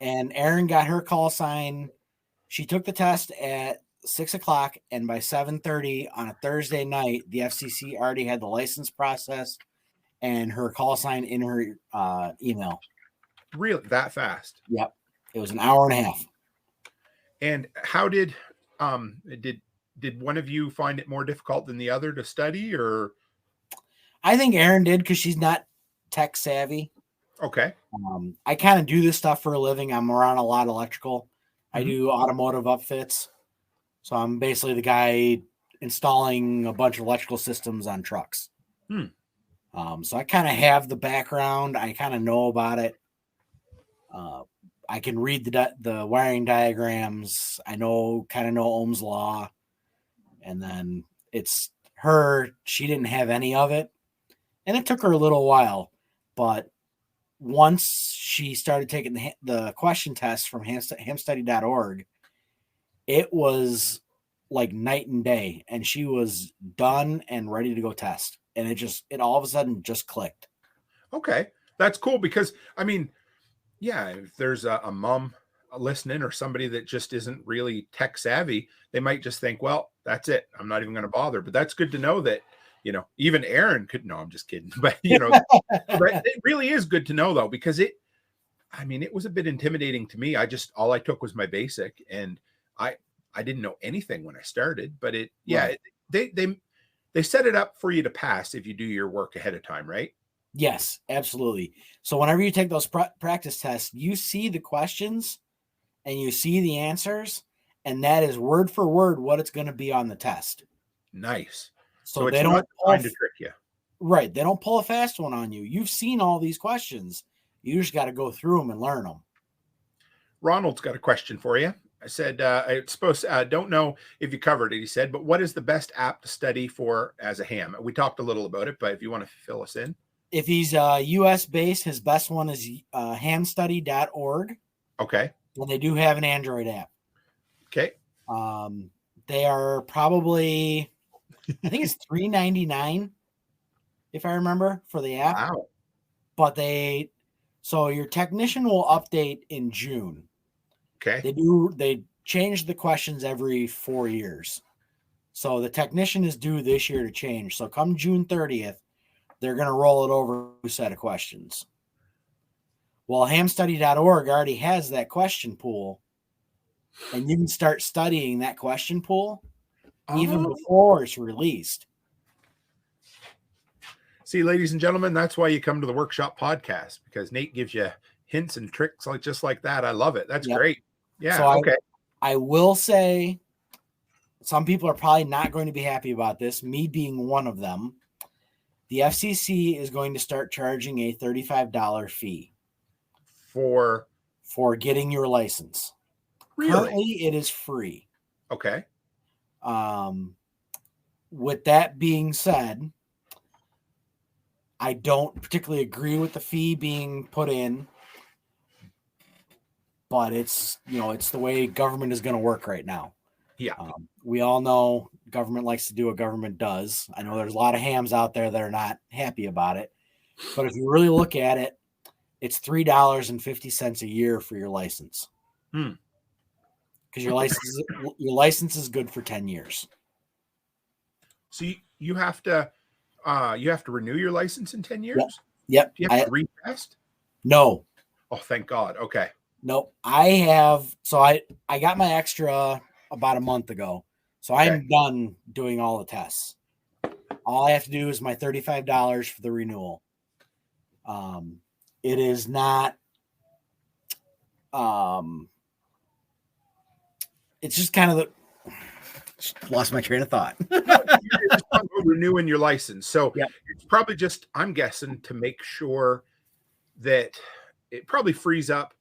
And Erin got her call sign. She took the test at 6:00, and by 7:30 on a Thursday night, the FCC already had the license processed and her call sign in her email. Really, that fast? Yep. It was an hour and a half. And how did one of you find it more difficult than the other to study, or? I think Erin did, because she's not tech savvy. Okay. I kind of do this stuff for a living. I'm around a lot of electrical. Mm-hmm. I do automotive upfits. So I'm basically the guy installing a bunch of electrical systems on trucks. So I kind of have the background. I kind of know about it. I can read the wiring diagrams. I kind of know Ohm's law. And then it's her. She didn't have any of it. And it took her a little while. But once she started taking the question test from hamstudy.org, it was like night and day, and she was done and ready to go test. And it all of a sudden just clicked. Okay. That's cool, because I mean, yeah, if there's a mom listening or somebody that just isn't really tech savvy, they might just think, well, that's it. I'm not even going to bother. But that's good to know that, even Erin could. No, I'm just kidding. But, but it really is good to know, though, because it was a bit intimidating to me. all I took was my basic, and I didn't know anything when I started, but they set it up for you to pass if you do your work ahead of time, right? Yes, absolutely. So whenever you take those practice tests, you see the questions and you see the answers, and that is word for word what it's going to be on the test. Nice. So it's not trying to trick you. Right. They don't pull a fast one on you. You've seen all these questions. You just got to go through them and learn them. Ronald's got a question for you. I said, don't know if you covered it, he said, but what is the best app to study for as a ham? We talked a little about it, but if you want to fill us in. If he's US based, his best one is hamstudy.org. Okay. And they do have an Android app. Okay. They are probably, I think it's $3.99, if I remember, for the app. Wow. But so your technician will update in June. Okay. They change the questions every 4 years. So the technician is due this year to change. So come June 30th, they're going to roll it over a set of questions. Well, hamstudy.org already has that question pool, and you can start studying that question pool even before it's released. See, ladies and gentlemen, that's why you come to the Workshop podcast, because Nate gives you hints and tricks just like that. I love it. That's great. Yeah. So okay. I will say, some people are probably not going to be happy about this, me being one of them. The FCC is going to start charging a $35 fee for getting your license. Really? Currently, it is free. Okay. With that being said, I don't particularly agree with the fee being put in, but it's the way government is going to work right now. Yeah. We all know government likes to do what government does. I know there's a lot of hams out there that are not happy about it, but if you really look at it, it's $3.50 a year for your license. Because your license is good for 10 years. So you have to renew your license in 10 years? Yep. Do you have to retest? No. Oh, thank God. Okay. Nope. I got my extra about a month ago. So I'm done doing all the tests. All I have to do is my $35 for the renewal. It is not it's just kind of lost my train of thought. You're just renewing your license. So it's probably just, I'm guessing, to make sure that it probably frees up.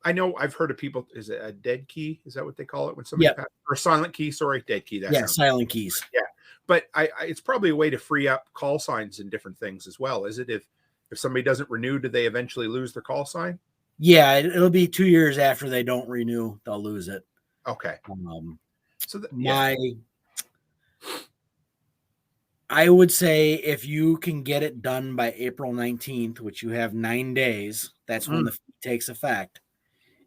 I know I've heard of people, is it a dead key? Is that what they call it when somebody passes? Or silent key? Sorry, dead key. Silent keys. Yeah. But it's probably a way to free up call signs and different things as well. Is it if somebody doesn't renew, do they eventually lose their call sign? Yeah, it'll be 2 years after they don't renew, they'll lose it. Okay. I would say if you can get it done by April 19th, which you have 9 days, that's when the fee takes effect.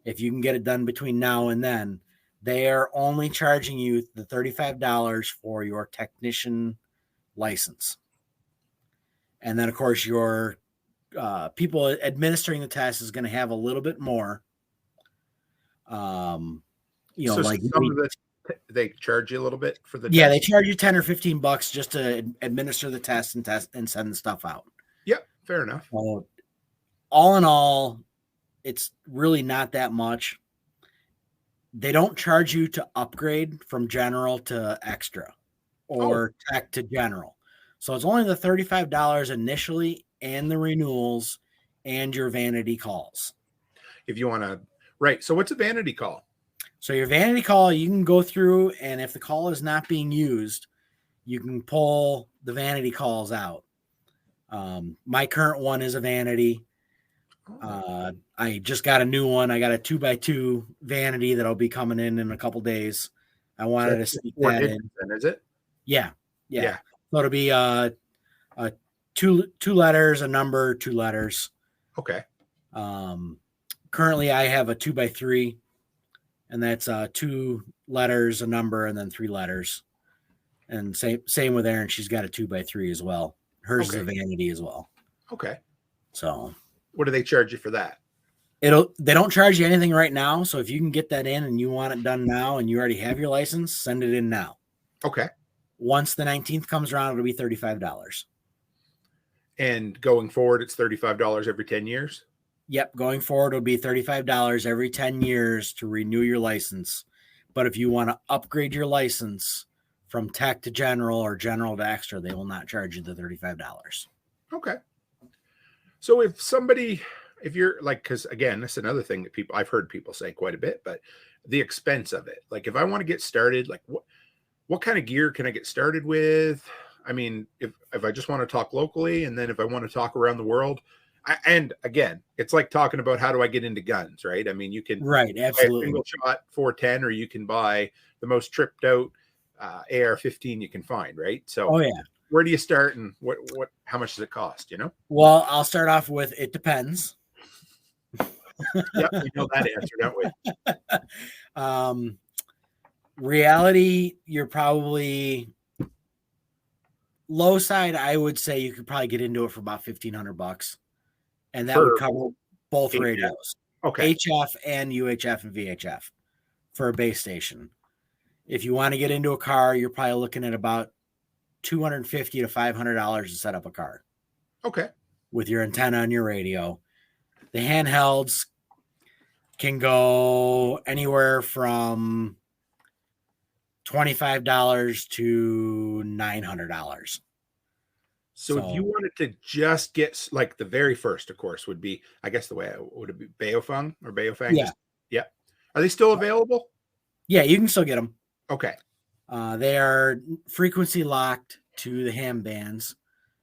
If you can get it done between now and then, they are only charging you the $35 for your technician license. And then, of course, your people administering the test is going to have a little bit more. They charge you a little bit for the test? They charge you $10 or $15 just to administer the test and send the stuff out. Yeah, fair enough. All in all, it's really not that much. They don't charge you to upgrade from general to extra or tech to general. So it's only the $35 initially and the renewals and your vanity calls. If you want to, right. So what's a vanity call? So your vanity call, you can go through, and if the call is not being used, you can pull the vanity calls out. My current one is a vanity. I just got a new one. I got a 2x2 vanity that'll be coming in a couple days. I wanted to sneak that in. Is it? Yeah. So it'll be two letters, a number, 2 letters. Okay. Currently I have a 2x3, and that's 2 letters, a number, and then 3 letters. And same with Erin. She's got a 2x3 as well. Hers is a vanity as well. Okay. So what do they charge you for that? They don't charge you anything right now. So if you can get that in and you want it done now and you already have your license, send it in now. Okay. Once the 19th comes around, it'll be $35. And going forward, it's $35 every 10 years? Yep. Going forward, it'll be $35 every 10 years to renew your license. But if you want to upgrade your license from tech to general or general to extra, they will not charge you the $35. Okay. So if you're like, because again, that's another thing that I've heard people say quite a bit, but the expense of it, like if I want to get started, like what kind of gear can I get started with? I mean, if I just want to talk locally, and then if I want to talk around the world, and again, it's like talking about how do I get into guns, right? I mean, you can buy a single shot 410, or you can buy the most tripped out AR-15 you can find, right? So, where do you start, and how much does it cost? Well, I'll start off with it depends. Yep, we know that answer, don't we? Reality, you're probably low side. I would say you could probably get into it for about $1,500, and that would cover both radios, HF and UHF and VHF for a base station. If you want to get into a car, you're probably looking at about $250 to $500 to set up a car. Okay. With your antenna and your radio. The handhelds can go anywhere from $25 to $900. So if you wanted to just get, like, the very first, of course, would be, I guess would it be Baofeng or Baofeng? Yeah. Yeah. Are they still available? Yeah, you can still get them. Okay. They are frequency locked to the ham bands.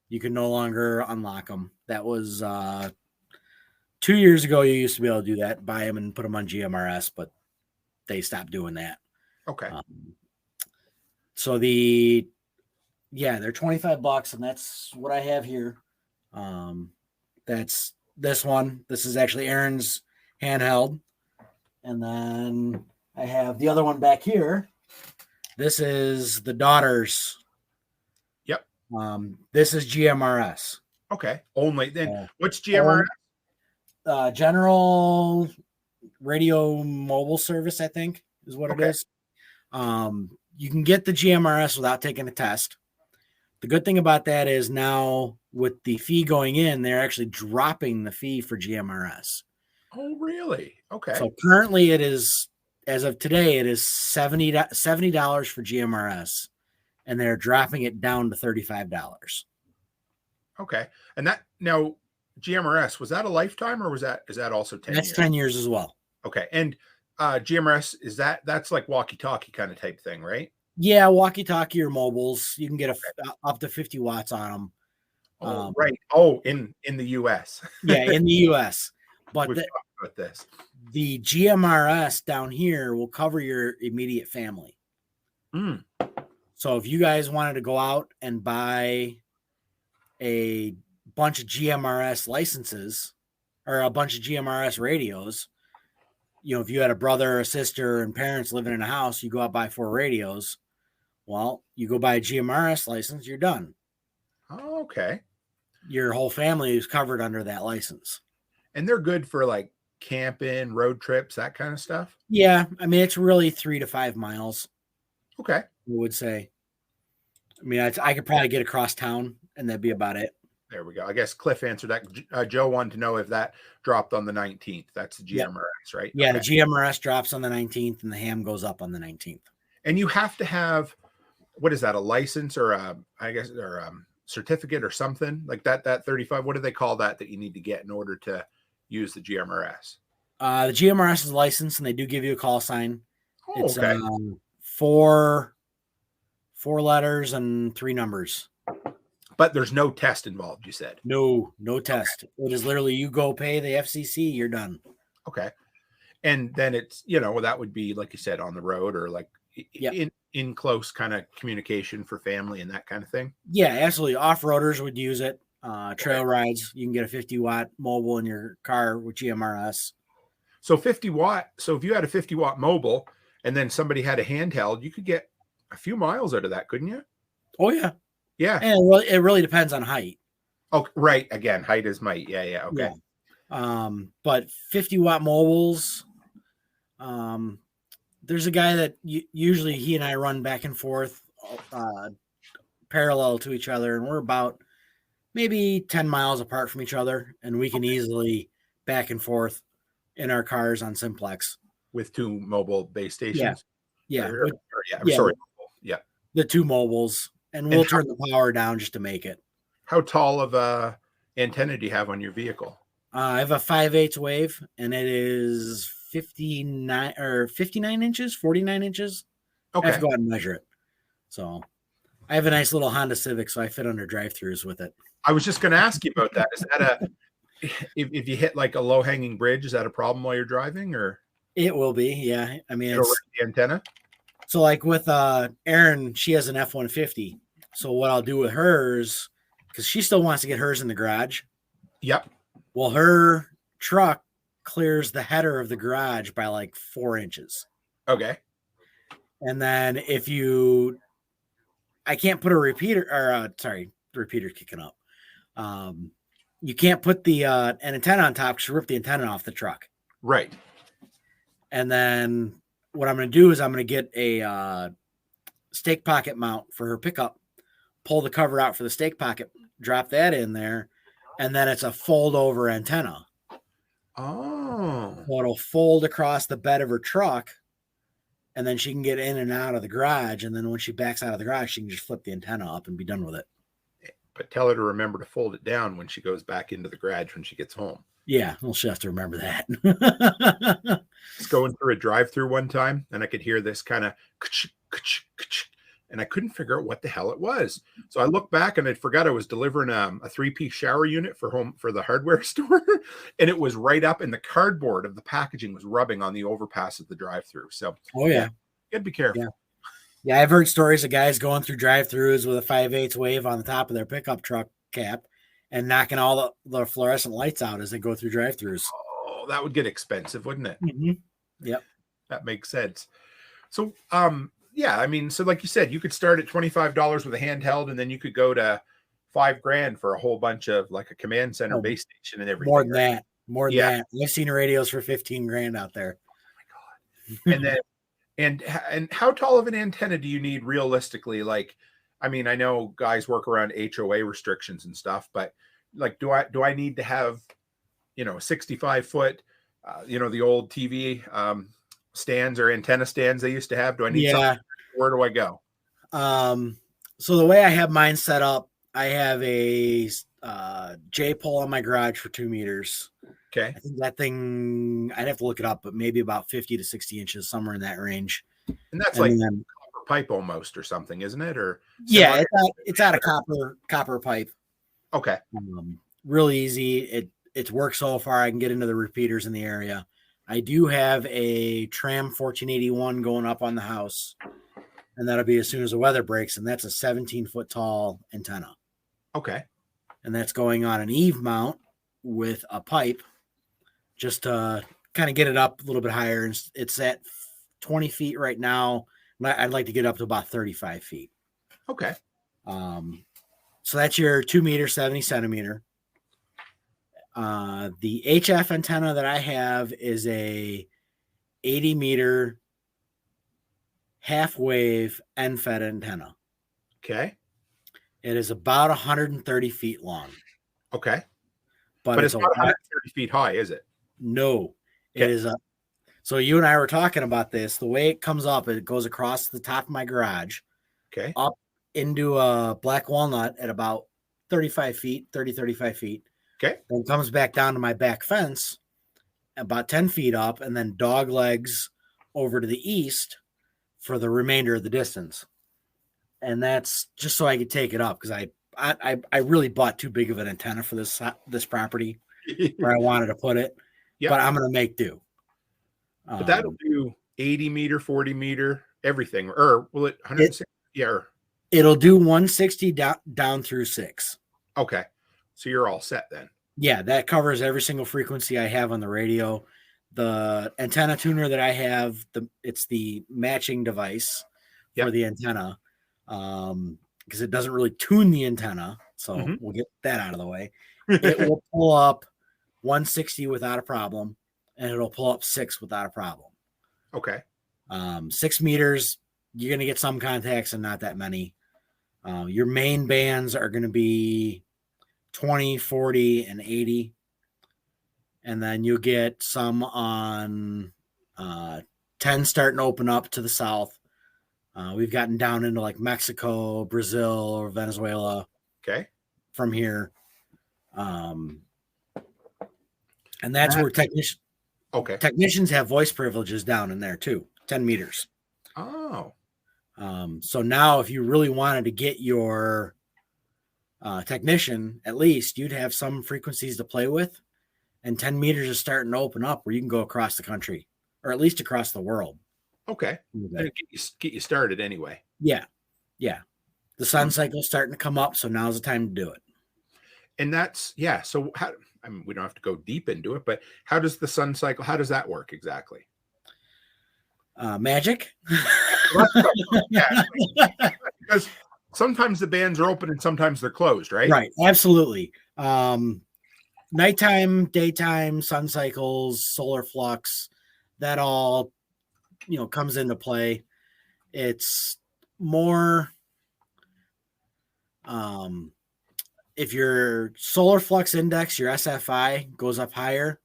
You can no longer unlock them. That was 2 years ago. You used to be able to do that, buy them and put them on GMRS, but they stopped doing that. Okay. So they're $25, and that's what I have here. That's this one. This is actually Aaron's handheld. And then I have the other one back here. This is the daughter's. Yep. This is GMRS. Okay. Only then. What's GMRS? General Radio Mobile Service, I think, is what it is. You can get the GMRS without taking a test. The good thing about that is now with the fee going in, they're actually dropping the fee for GMRS. Oh, really? Okay. So currently it is, as of today, it is $70 for GMRS, and they're dropping it down to $35. Okay. And that now GMRS, was that a lifetime or is that also 10 That's years? 10 years as well. Okay. And GMRS, that's like walkie-talkie kind of type thing, right? Yeah, walkie-talkie or mobiles. You can get up to 50 watts on them. Right. Oh, in the US. Yeah, in the US. But We've talked about this. The GMRS down here will cover your immediate family. So if you guys wanted to go out and buy a bunch of GMRS licenses or a bunch of GMRS radios, if you had a brother or a sister and parents living in a house, you go out buy 4 radios. Well, you go buy a GMRS license, you're done. Oh, okay. Your whole family is covered under that license. And they're good for like camping, road trips, that kind of stuff? Yeah. I mean, it's really 3 to 5 miles. Okay. I would say. I mean, I could probably get across town and that'd be about it. There we go. I guess Cliff answered that. Joe wanted to know if that dropped on the 19th. That's the GMRS, right? Yeah, okay. The GMRS drops on the 19th and the ham goes up on the 19th. And you have to have, what is that, a license or a certificate or something like that 35? What do they call that you need to get in order to use the GMRS? The GMRS is licensed and they do give you a call sign. Oh, it's okay. 4 letters and 3 numbers. But there's no test involved, you said? No test. Okay. It is literally you go pay the FCC, you're done. Okay. And then it's, that would be, like you said, on the road or like in close kind of communication for family and that kind of thing? Yeah, absolutely. Off-roaders would use it. Trail rides, you can get a 50-watt mobile in your car with GMRS. So 50 watt. So if you had a 50-watt mobile and then somebody had a handheld, you could get a few miles out of that, couldn't you? Oh, yeah. Yeah. And it really depends on height. Oh, right. Again, height is might. Yeah. Okay. Yeah. But 50-watt mobiles, there's a guy that usually he and I run back and forth parallel to each other, and we're about maybe 10 miles apart from each other, and we can easily back and forth in our cars on Simplex. With 2 mobile base stations? Yeah. Sorry. Yeah. The 2 mobiles, and we'll turn the power down just to make it. How tall of a antenna do you have on your vehicle? I have a 5/8 wave, and it is 59 inches, 49 inches. Okay. I have to go out and measure it. So I have a nice little Honda Civic, so I fit under drive-thrus with it. I was just going to ask you about that. Is that if you hit like a low-hanging bridge, is that a problem while you're driving, or? It will be, yeah. I mean, it's the antenna. So like with Erin, she has an F-150. So what I'll do with hers, because she still wants to get hers in the garage. Yep. Well, her truck clears the header of the garage by like 4 inches. Okay. And then I can't put a repeater, the repeater's kicking up. You can't put an antenna on top because you rip the antenna off the truck. Right. And then what I'm going to do is I'm going to get a stake pocket mount for her pickup, pull the cover out for the stake pocket, drop that in there, and then it's a fold over antenna. Oh. So it'll fold across the bed of her truck, and then she can get in and out of the garage. And then when she backs out of the garage, she can just flip the antenna up and be done with it. But tell her to remember to fold it down when she goes back into the garage when she gets home. Yeah, well, she'll have to remember that. Just going through a drive-through one time, and I could hear this kind of and I couldn't figure out what the hell it was. So I looked back and I forgot I was delivering a 3-piece shower unit for the hardware store, and it was right up, and the cardboard of the packaging was rubbing on the overpass of the drive-through. So Oh yeah, you gotta be careful. Yeah, I've heard stories of guys going through drive-throughs with a 5/8 wave on the top of their pickup truck cap and knocking all the fluorescent lights out as they go through drive-throughs. Oh, that would get expensive, wouldn't it? Mm-hmm. Yep. That makes sense. So, yeah, I mean, so like you said, you could start at $25 with a handheld, and then you could go to $5,000 for a whole bunch of like a command center, base station, and everything. More than that. More than that. I've seen radios for $15,000 out there. Oh my God. And then, and how tall of an antenna do you need realistically? Like, I mean, I know guys work around HOA restrictions and stuff, but like, do I need to have, 65-foot, the old TV stands or antenna stands they used to have? Do I need something? Where do I go? So the way I have mine set up, I have a J pole on my garage for 2 meters. Okay. I think that thing, I'd have to look it up, but maybe about 50 to 60 inches, somewhere in that range. And that's like copper pipe almost or something, isn't it? Or yeah, it's out of copper pipe. Okay. Really easy. It's worked so far. I can get into the repeaters in the area. I do have a Tram 1481 going up on the house, and that'll be as soon as the weather breaks, and that's a 17-foot tall antenna. Okay. And that's going on an eave mount with a pipe just to kind of get it up a little bit higher. It's at 20 feet right now. I'd like to get up to about 35 feet. Okay. So that's your 2 meter, 70 centimeter. The HF antenna that I have is a 80 meter half wave end fed antenna. Okay. It is about 130 feet long. Okay. But it's not 130 feet high, is it? No, it is so you and I were talking about this. The way it comes up, it goes across the top of my garage. Okay. Up into a black walnut at about 35 feet. Okay. Then comes back down to my back fence about 10 feet up, and then dog legs over to the east for the remainder of the distance. And that's just so I could take it up, because I really bought too big of an antenna for this property where I wanted to put it. Yep. But I'm going to make do. But that'll do 80 meter, 40 meter, everything. Or will it 160? It'll do 160 down through 6. Okay. So you're all set then. Yeah, that covers every single frequency I have on the radio. The antenna tuner that I have, it's the matching device for the antenna, because it doesn't really tune the antenna. So we'll get that out of the way. It will pull up 160 without a problem, and it'll pull up 6 without a problem. Okay. 6 meters, you're going to get some contacts and not that many. Your main bands are going to be 20, 40, and 80. And then you get some on 10 starting to open up to the south. We've gotten down into like Mexico, Brazil, or Venezuela. Okay. From here. And that's where technicians have voice privileges down in there too, 10 meters. Oh. So now if you really wanted to get your technician, at least you'd have some frequencies to play with, and 10 meters is starting to open up where you can go across the country, or at least across the world. Okay. Get you started anyway. Yeah. The sun cycle's starting to come up, so now's the time to do it. And that's, so we don't have to go deep into it, but how does the sun cycle, how does that work exactly? Magic. Because sometimes the bands are open and sometimes they're closed, right? Right. Absolutely. Nighttime, daytime, sun cycles, solar flux, that all, comes into play. It's more, if your solar flux index, your SFI goes up higher,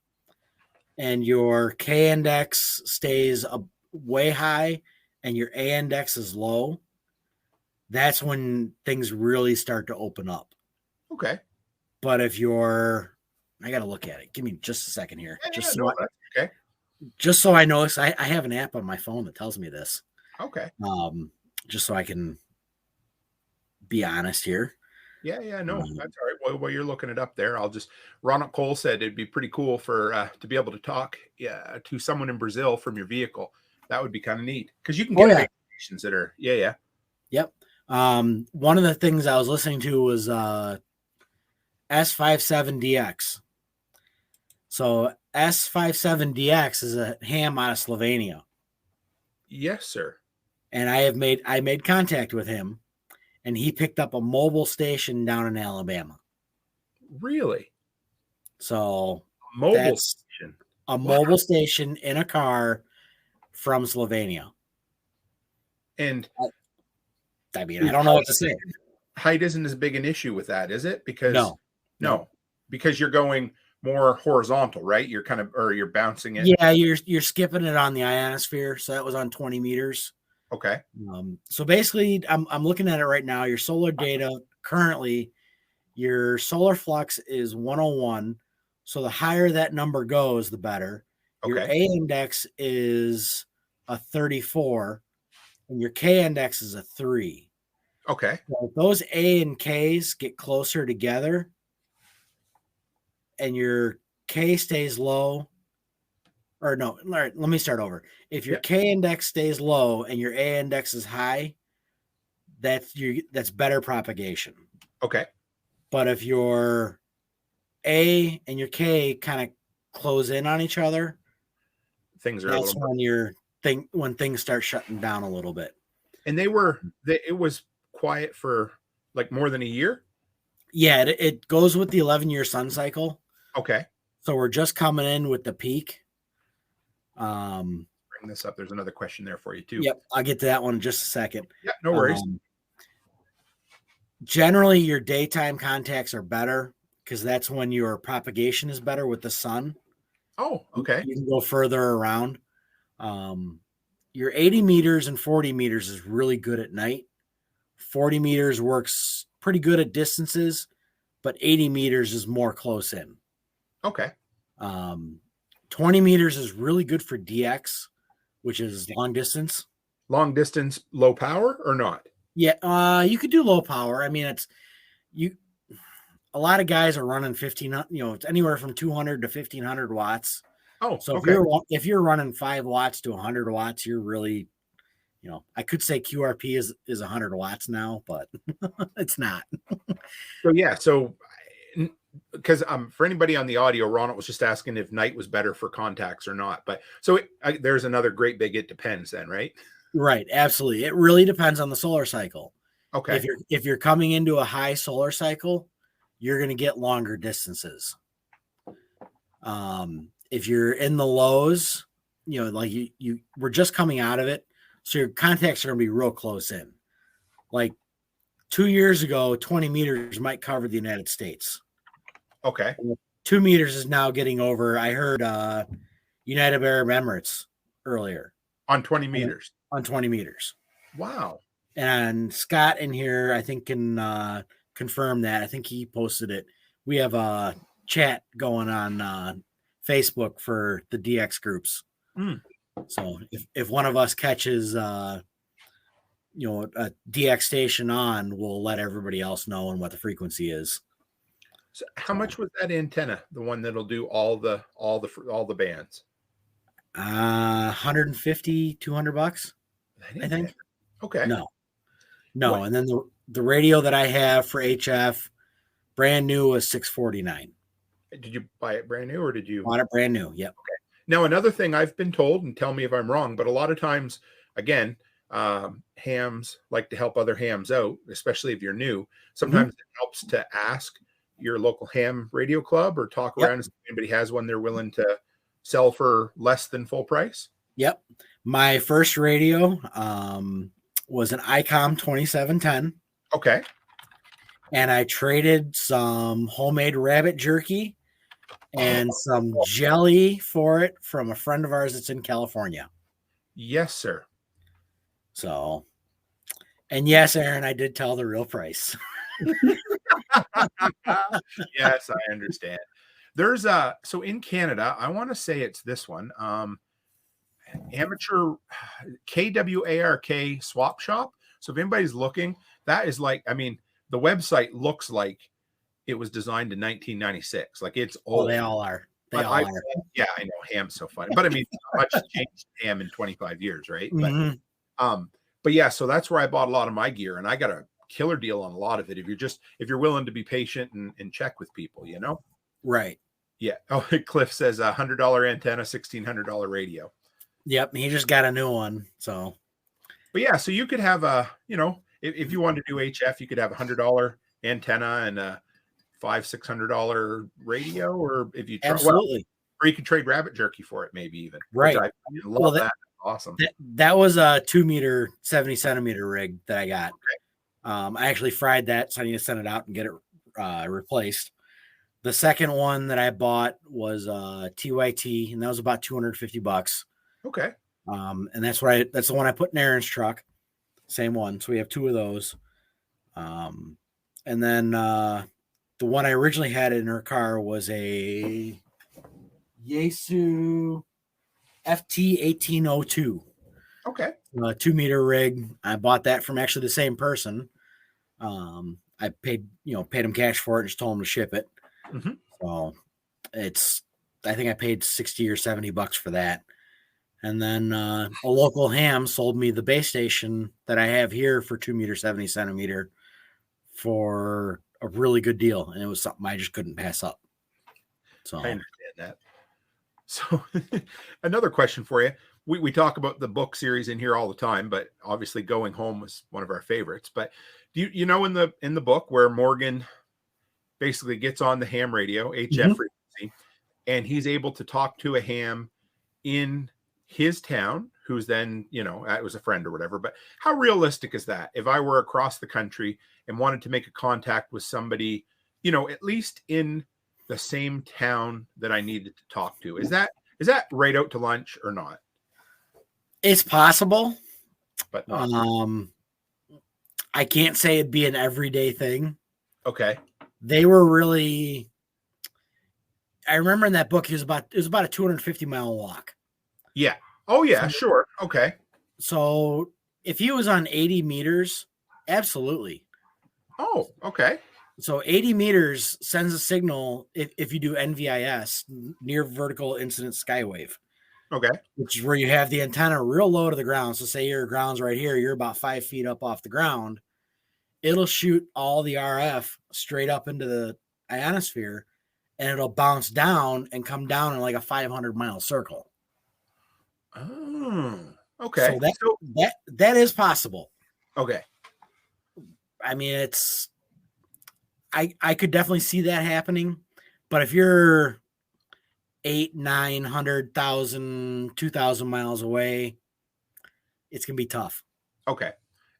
and your K index stays way high and your A index is low, that's when things really start to open up. Okay. But if I got to look at it. Give me just a second here. Okay. Just so I know, I have an app on my phone that tells me this. Okay. Just so I can be honest here. Yeah, no, that's all right. While you're looking it up there, Ronald Cole said it'd be pretty cool for to be able to talk to someone in Brazil from your vehicle. That would be kind of neat because you can get radio stations that are, Yep. One of the things I was listening to was S57DX. So S57DX is a ham out of Slovenia. Yes, sir. And I made contact with him, and he picked up a mobile station down in Alabama. Really? So Mobile station. A mobile station in a car from Slovenia. And I mean, I don't know what to say. Height isn't as big an issue with that, is it? Because no, because you're going more horizontal, right? You're you're bouncing it. Yeah, you're skipping it on the ionosphere. So that was on 20 meters. Okay. So basically, I'm looking at it right now. Your solar data currently, your solar flux is 101. So the higher that number goes, the better. Your A index is a 34, and your K index is a 3. Okay. So if those A and Ks get closer together, and your K stays low, or no, all right, let me start over. If your K index stays low and your A index is high, that's better propagation. Okay. But if your A and your K kind of close in on each other, things are that's when things start shutting down a little bit. And it was quiet for like more than a year. Yeah, it goes with the 11-year sun cycle. Okay. So we're just coming in with the peak. Bring this up. There's another question there for you too. Yep, I'll get to that one in just a second. Yeah, no worries. Generally, your daytime contacts are better because that's when your propagation is better with the sun. Oh, okay. You can go further around. Your 80 meters and 40 meters is really good at night. 40 meters works pretty good at distances, but 80 meters is more close in. Okay. 20 meters is really good for DX, which is long distance. Long distance, low power or not? Yeah, you could do low power. I mean, a lot of guys are running 15, it's anywhere from 200 to 1500 watts. Oh, so okay. if you're running 5 watts to 100 watts, you're really, I could say QRP is 100 watts now, but it's not. So because for anybody on the audio, Ronald was just asking if night was better for contacts or not. But there's another great big it depends then, right? Right, absolutely. It really depends on the solar cycle. Okay. If you're coming into a high solar cycle, you're going to get longer distances. If you're in the lows, like we're just coming out of it, so your contacts are going to be real close in. Like 2 years ago, 20 meters might cover the United States. Okay. 2 meters is now getting over. I heard United Arab Emirates earlier. On 20 meters. On 20 meters. Wow. And Scott in here, I think, can confirm that. I think he posted it. We have a chat going on Facebook for the DX groups. So if one of us catches a DX station on, we'll let everybody else know and what the frequency is. So how much was that antenna? The one that'll do all the bands? 150, $200, I think. Okay. No. What? And then the radio that I have for HF, brand new, was $649. Did you buy it brand new or did you bought it brand new? Yep. Okay. Now another thing I've been told, and tell me if I'm wrong, but a lot of times, again, hams like to help other hams out, especially if you're new. Sometimes it helps to ask your local ham radio club or talk around if anybody has one they're willing to sell for less than full price. Yep. My first radio was an ICOM 2710. Okay. And I traded some homemade rabbit jerky and some jelly for it from a friend of ours that's in California. Yes, sir. So, and yes, Aaron, I did tell the real price. Yes, I understand. There's so in Canada, I want to say it's this one, amateur KWARK swap shop. So if anybody's looking, that is like, I mean, the website looks like it was designed in 1996. Like it's old. Oh, they all are. But yeah, I know ham's so funny, but I mean, not much has changed ham in 25 years, right? Mm-hmm. But yeah, so that's where I bought a lot of my gear, and I got a killer deal on a lot of it. If you're willing to be patient and check with people, you know? Right. Yeah. Oh, Cliff says $100 antenna, $1,600 radio. Yep. He just got a new one. So, but yeah, so you could have if you wanted to do HF, you could have $100 antenna and a $500-$600 radio, or if you try, absolutely, or you could trade rabbit jerky for it, maybe even. Right. I love that. Awesome. That was a 2 meter, 70 centimeter rig that I got. Okay. I actually fried that, so I need to send it out and get it replaced. The second one that I bought was TYT, and that was about $250. Okay. And that's the one I put in Aaron's truck. Same one. So we have two of those. And then the one I originally had in her car was a Yaesu FT 1802. Okay. 2 meter rig. I bought that from actually the same person. I paid him cash for it and just told him to ship it. Mm-hmm. So I think I paid $60 or $70 for that. And then a local ham sold me the base station that I have here for 2 meter, 70 centimeter for a really good deal. And it was something I just couldn't pass up. So I understand that. So another question for you. We talk about the book series in here all the time, but obviously Going Home was one of our favorites. But do you know in the book where Morgan basically gets on the ham radio, HF mm-hmm. frequency, and he's able to talk to a ham in his town, who's then, it was a friend or whatever. But how realistic is that? If I were across the country and wanted to make a contact with somebody, at least in the same town that I needed to talk to, is that right out to lunch or not? It's possible, but not. I can't say it'd be an everyday thing. Okay. They were really. I remember in that book, it was about a 250-mile walk. Yeah. Oh yeah. So, sure. Okay. So if he was on 80 meters, absolutely. Oh, okay. So 80 meters sends a signal if you do NVIS, near vertical incident skywave. Okay. Which is where you have the antenna real low to the ground. So say your ground's right here, you're about 5 feet up off the ground. It'll shoot all the RF straight up into the ionosphere, and it'll bounce down and come down in like a 500-mile circle. Oh, okay. So that is possible. Okay. I mean, I could definitely see that happening, but if you're 800, 900, 1,000, 2,000 miles away, it's gonna be tough. Okay.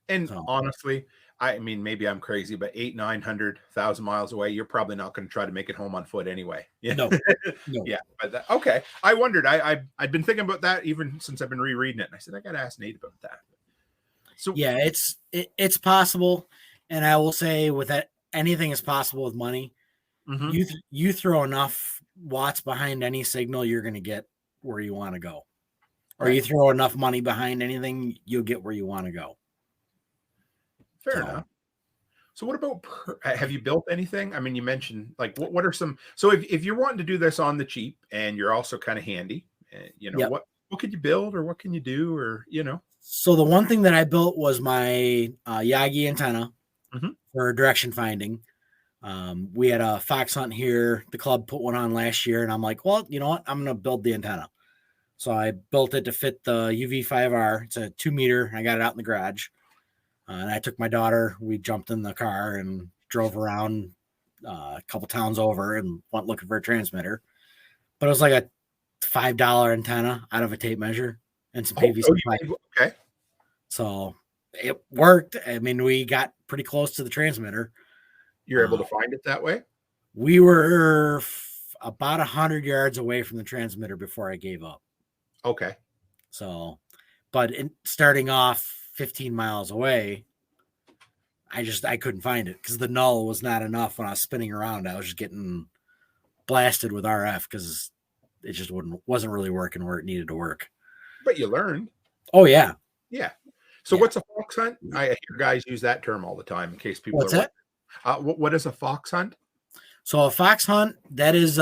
And honestly, I mean, maybe I'm crazy, but 800, 900, 1,000 miles away, you're probably not going to try to make it home on foot anyway. Yeah. No. Yeah. But okay. I wondered. I've been thinking about that even since I've been rereading it. And I said, I got to ask Nate about that. So yeah, it's possible. And I will say with that, anything is possible with money. Mm-hmm. You throw enough watts behind any signal, you're going to get where you want to go. Or you throw enough money behind anything, you'll get where you want to go. Fair enough. So what about, have you built anything? I mean, you mentioned like, what are some, so if you're wanting to do this on the cheap and you're also kind of handy, yep. what could you build or what can you do or, So the one thing that I built was my Yagi antenna mm-hmm. for direction finding. We had a fox hunt here. The club put one on last year and I'm like, well, you know what? I'm going to build the antenna. So I built it to fit the UV5R. It's a 2 meter. I got it out in the garage. And I took my daughter, we jumped in the car and drove around a couple towns over and went looking for a transmitter. But it was like a $5 antenna out of a tape measure and some PVC pipe. Okay. So it worked. I mean, we got pretty close to the transmitter. You're able to find it that way? We were about 100 yards away from the transmitter before I gave up. Okay. So, but starting off 15 miles away, I couldn't find it because the null was not enough. When I was spinning around, I was just getting blasted with RF because it just wasn't really working where it needed to work. But you learned. Oh yeah. Yeah. So Yeah. what's a fox hunt? I hear guys use that term all the time in case people What's are that? what is a fox hunt? So a fox hunt, that is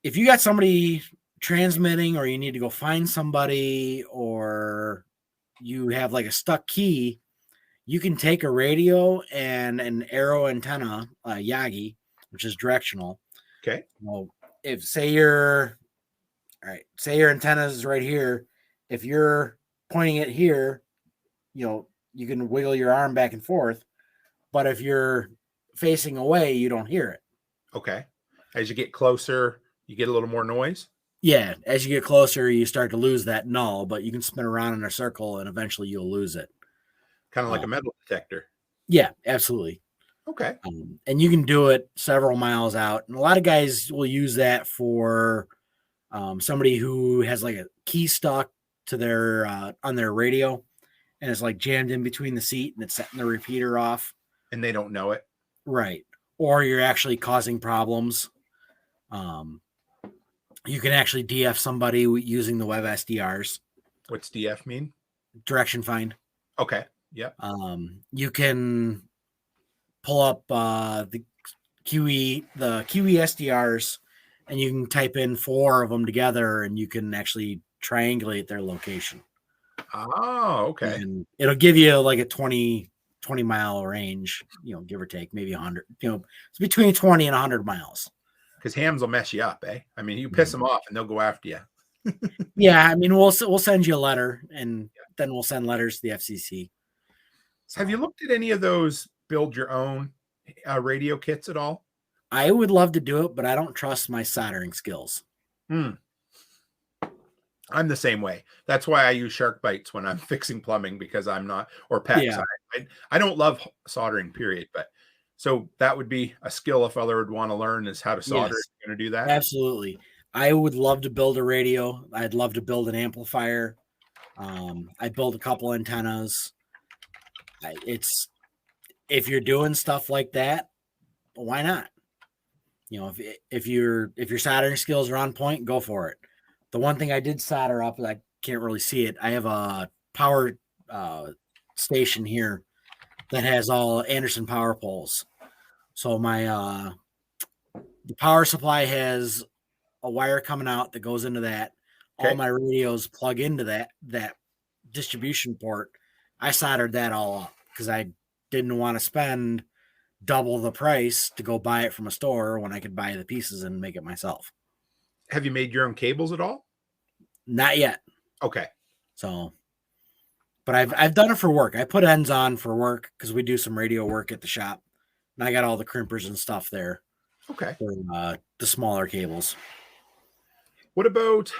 if you got somebody transmitting or you need to go find somebody or you have like a stuck key, you can take a radio and an arrow antenna, Yagi, which is directional. Okay. Well, if say your antenna is right here, if you're pointing it here, you can wiggle your arm back and forth. But if you're facing away, you don't hear it. Okay. As you get closer, you get a little more noise. Yeah, as you get closer, you start to lose that null, but you can spin around in a circle and eventually you'll lose it. Kind of like a metal detector. Yeah, absolutely. Okay. And you can do it several miles out. And a lot of guys will use that for somebody who has like a key stuck to their on their radio and it's like jammed in between the seat and it's setting the repeater off. And they don't know it. Right. Or you're actually causing problems. You can actually DF somebody using the web SDRs. What's DF mean? Direction find. Okay. Yep. You can pull up the QE SDRs and you can type in 4 of them together and you can actually triangulate their location. Oh, okay. And it'll give you like a 20 mile range, give or take, maybe 100, it's between 20 and 100 miles. Because hams will mess you up, eh? I mean, you piss them off and they'll go after you. Yeah, I mean, we'll send you a letter and then we'll send letters to the FCC. So, have you looked at any of those build your own radio kits at all? I would love to do it, but I don't trust my soldering skills. I'm the same way. That's why I use shark bites when I'm fixing plumbing because I'm not, or PEX. Yeah. I don't love soldering, period. But so that would be a skill if other would want to learn is how to solder. Yes. If you're going to do that. Absolutely. I would love to build a radio. I'd love to build an amplifier. I built a couple antennas. If you're doing stuff like that, why not? If your soldering skills are on point, go for it. The one thing I did solder up, I can't really see it. I have a power station here that has all Anderson power poles. So my the power supply has a wire coming out that goes into that. Okay. All my radios plug into that distribution port. I soldered that all up because I didn't want to spend double the price to go buy it from a store when I could buy the pieces and make it myself. Have you made your own cables at all? Not yet. Okay. So, but I've done it for work. I put ends on for work because we do some radio work at the shop, and I got all the crimpers and stuff there. Okay. For the smaller cables. What about,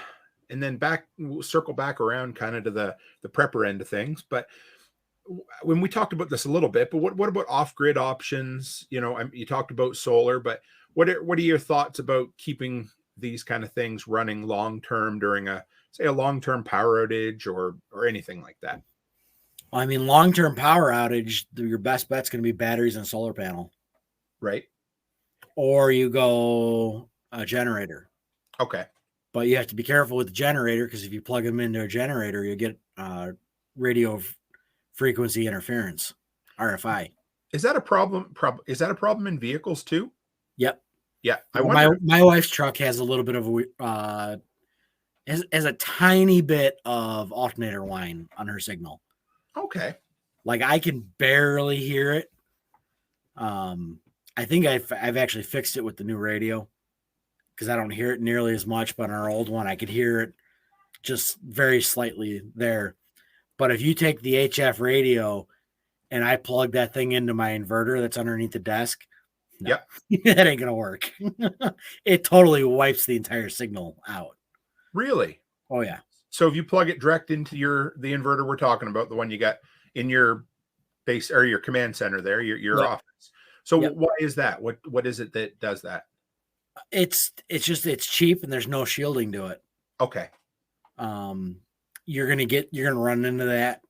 and then we'll circle back around kind of to the prepper end of things, but when we talked about this a little bit, but what about off-grid options? You talked about solar, but what are your thoughts about keeping these kind of things running long-term during a long-term power outage or anything like that? Well, I mean, long-term power outage, your best bet's going to be batteries and a solar panel. Right. Or you go a generator. Okay. But you have to be careful with the generator because if you plug them into a generator, you get radio frequency interference, RFI. Is that a problem? Is that a problem in vehicles too? Yep. Yeah. My wife's truck has a little bit of has a tiny bit of alternator whine on her signal. Okay. Like I can barely hear it. I think I've actually fixed it with the new radio because I don't hear it nearly as much. But on our old one, I could hear it just very slightly there. But if you take the HF radio and I plug that thing into my inverter that's underneath the desk, no, yep, that ain't gonna work. It totally wipes the entire signal out. Really? Oh yeah. So if you plug it direct into the inverter we're talking about, the one you got in your base or your command center there, your yep. office. So yep. Why is that? What is it that does that? It's cheap and there's no shielding to it. Okay. You're gonna run into that.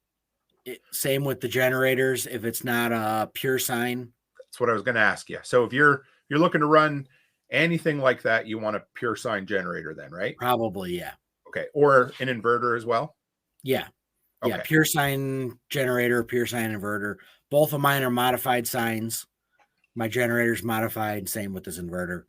Same with the generators. If it's not a pure sine. That's what I was going to ask you. So if you're looking to run anything like that, you want a pure sine generator then, right? Probably, yeah. Okay. Or an inverter as well? Yeah. Yeah, Okay. pure sine generator, pure sine inverter. Both of mine are modified sines. My generator's modified, same with this inverter.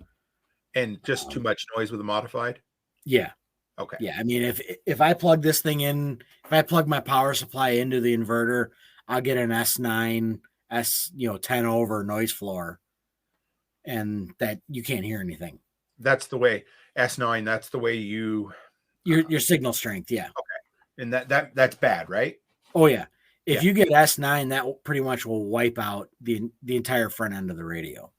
And just too much noise with a modified? Yeah. Okay. Yeah. I mean, if I plug this thing in, if I plug my power supply into the inverter, I'll get an S9, 10 over noise floor. And that you can't hear anything. That's the way S9, that's the way your signal strength, yeah. Okay. And that's bad, right? Oh yeah. If you get S9, that pretty much will wipe out the entire front end of the radio.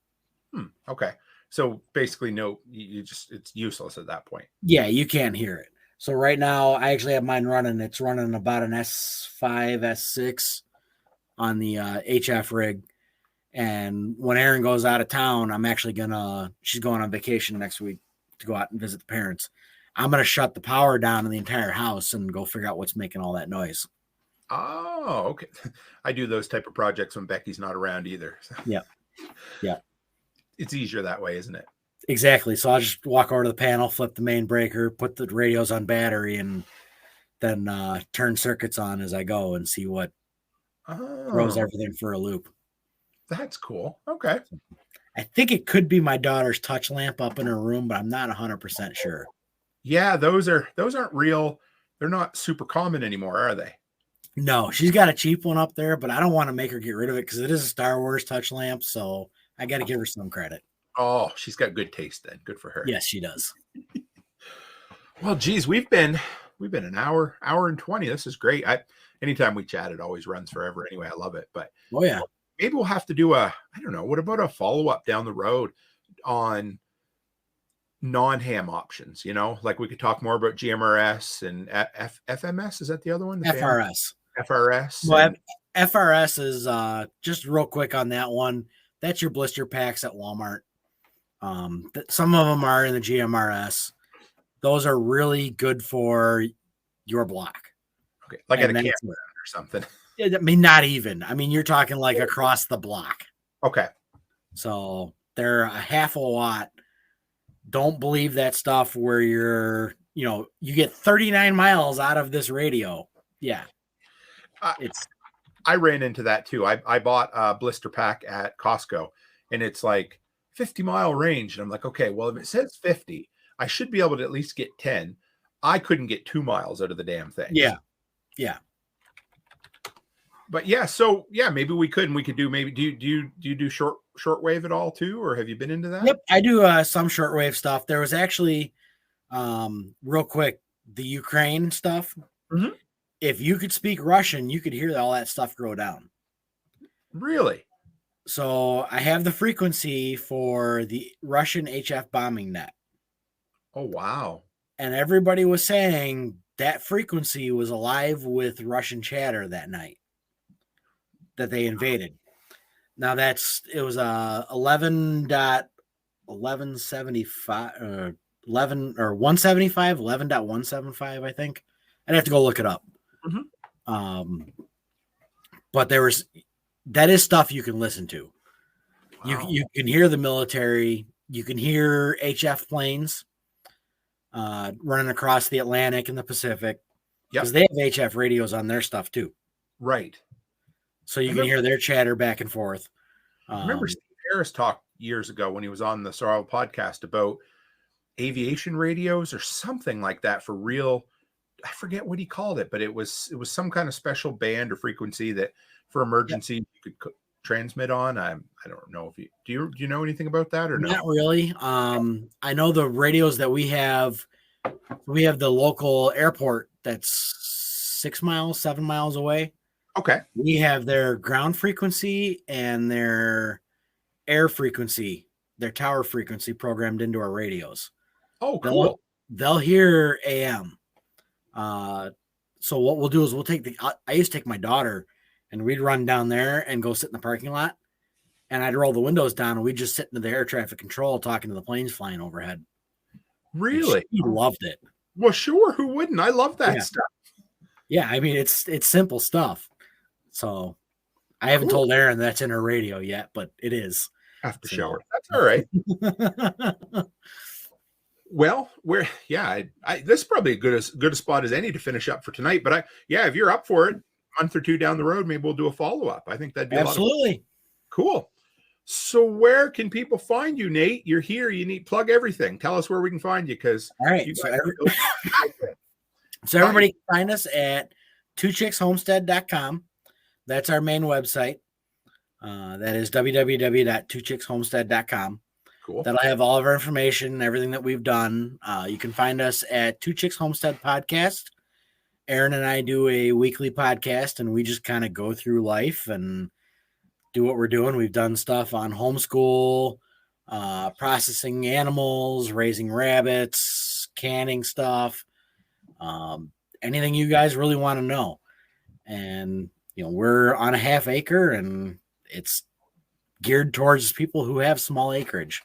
Okay. So basically, no, it's useless at that point. Yeah, you can't hear it. So right now, I actually have mine running. It's running about an S5, S6 on the HF rig. And when Erin goes out of town, she's going on vacation next week to go out and visit the parents. I'm going to shut the power down in the entire house and go figure out what's making all that noise. Oh, okay. I do those type of projects when Becky's not around either. Yeah. Yeah. It's easier that way, isn't it? Exactly. So I'll just walk over to the panel, flip the main breaker, put the radios on battery, and then turn circuits on as I go and see what throws everything for a loop. That's cool. Okay. I think it could be my daughter's touch lamp up in her room, but I'm not 100% sure. Yeah, those aren't real. They're not super common anymore, are they? No, she's got a cheap one up there, but I don't want to make her get rid of it because it is a Star Wars touch lamp, so I got to give her some credit. Oh, she's got good taste then. Good for her. Yes, she does. Well, geez, we've been an hour and 20. This is great. Anytime we chat, it always runs forever anyway. I love it. But oh yeah, maybe we'll have to do I don't know, what about a follow-up down the road on non-ham options? Like we could talk more about GMRS and FMS. Is that the other one? FRS. FRS. Well, FRS is just real quick on that one. That's your blister packs at Walmart. Some of them are in the GMRS. Those are really good for your block. Okay, like at a campground or something. I mean, not even. I mean, you're talking like across the block. Okay. So they're a half a watt. Don't believe that stuff where you get 39 miles out of this radio. Yeah. I ran into that too. I bought a blister pack at Costco and it's like 50-mile range. And I'm like, okay, well, if it says 50, I should be able to at least get 10. I couldn't get 2 miles out of the damn thing. Yeah. Yeah. But yeah, so yeah, maybe we could, and we could do maybe, do you do shortwave at all too? Or have you been into that? Yep. I do some shortwave stuff. There was actually real quick, the Ukraine stuff. Mm-hmm. If you could speak Russian, you could hear all that stuff go down. Really? So I have the frequency for the Russian HF bombing net. Oh, wow. And everybody was saying that frequency was alive with Russian chatter that night that they invaded. Now it was 11.1175 11 or 175, 11.175, I think. I'd have to go look it up. Mm-hmm. But that is stuff you can listen to. Wow. You can hear the military. You can hear HF planes running across the Atlantic and the Pacific because they have HF radios on their stuff too. Right. So you can hear their chatter back and forth. I remember Steve Harris talked years ago when he was on the Sorrow podcast about aviation radios or something like that for real. I forget what he called it, but it was some kind of special band or frequency that for emergency you could transmit on. I don't know if do you know anything about that or no? Not really. I know the radios that we have the local airport that's 7 miles away. Okay. We have their ground frequency and their air frequency, their tower frequency programmed into our radios. Oh, cool. They'll hear AM. So what we'll do is I used to take my daughter and we'd run down there and go sit in the parking lot and I'd roll the windows down and we'd just sit into the air traffic control talking to the planes flying overhead. Really? He loved it. Well, sure. Who wouldn't? I love that stuff. Yeah. I mean, it's simple stuff. So I haven't told Erin that's in her radio yet, but it is. I have to show her. That's all right. Well, this is probably good a spot as any to finish up for tonight. But if you're up for it, a month or two down the road, maybe we'll do a follow-up. I think that'd be a lot of fun. Cool. So where can people find you, Nate? You're here. You need plug everything. Tell us where we can find you, because all right. So everybody can find us at twochickshomestead.com. That's our main website. That is www.twochickshomestead.com. Cool. That'll have all of our information, everything that we've done. You can find us at Two Chicks Homestead Podcast. Aaron and I do a weekly podcast, and we just kind of go through life and do what we're doing. We've done stuff on homeschool, processing animals, raising rabbits, canning stuff, anything you guys really want to know. And, we're on a half acre, and it's geared towards people who have small acreage.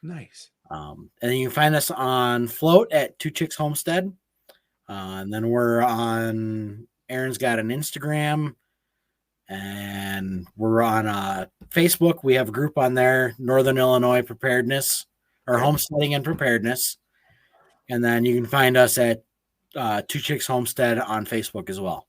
Nice. And then you can find us on Float at Two Chicks Homestead. And then Aaron's got an Instagram, and we're on Facebook. We have a group on there, Northern Illinois Preparedness, or Homesteading and Preparedness. And then you can find us at Two Chicks Homestead on Facebook as well.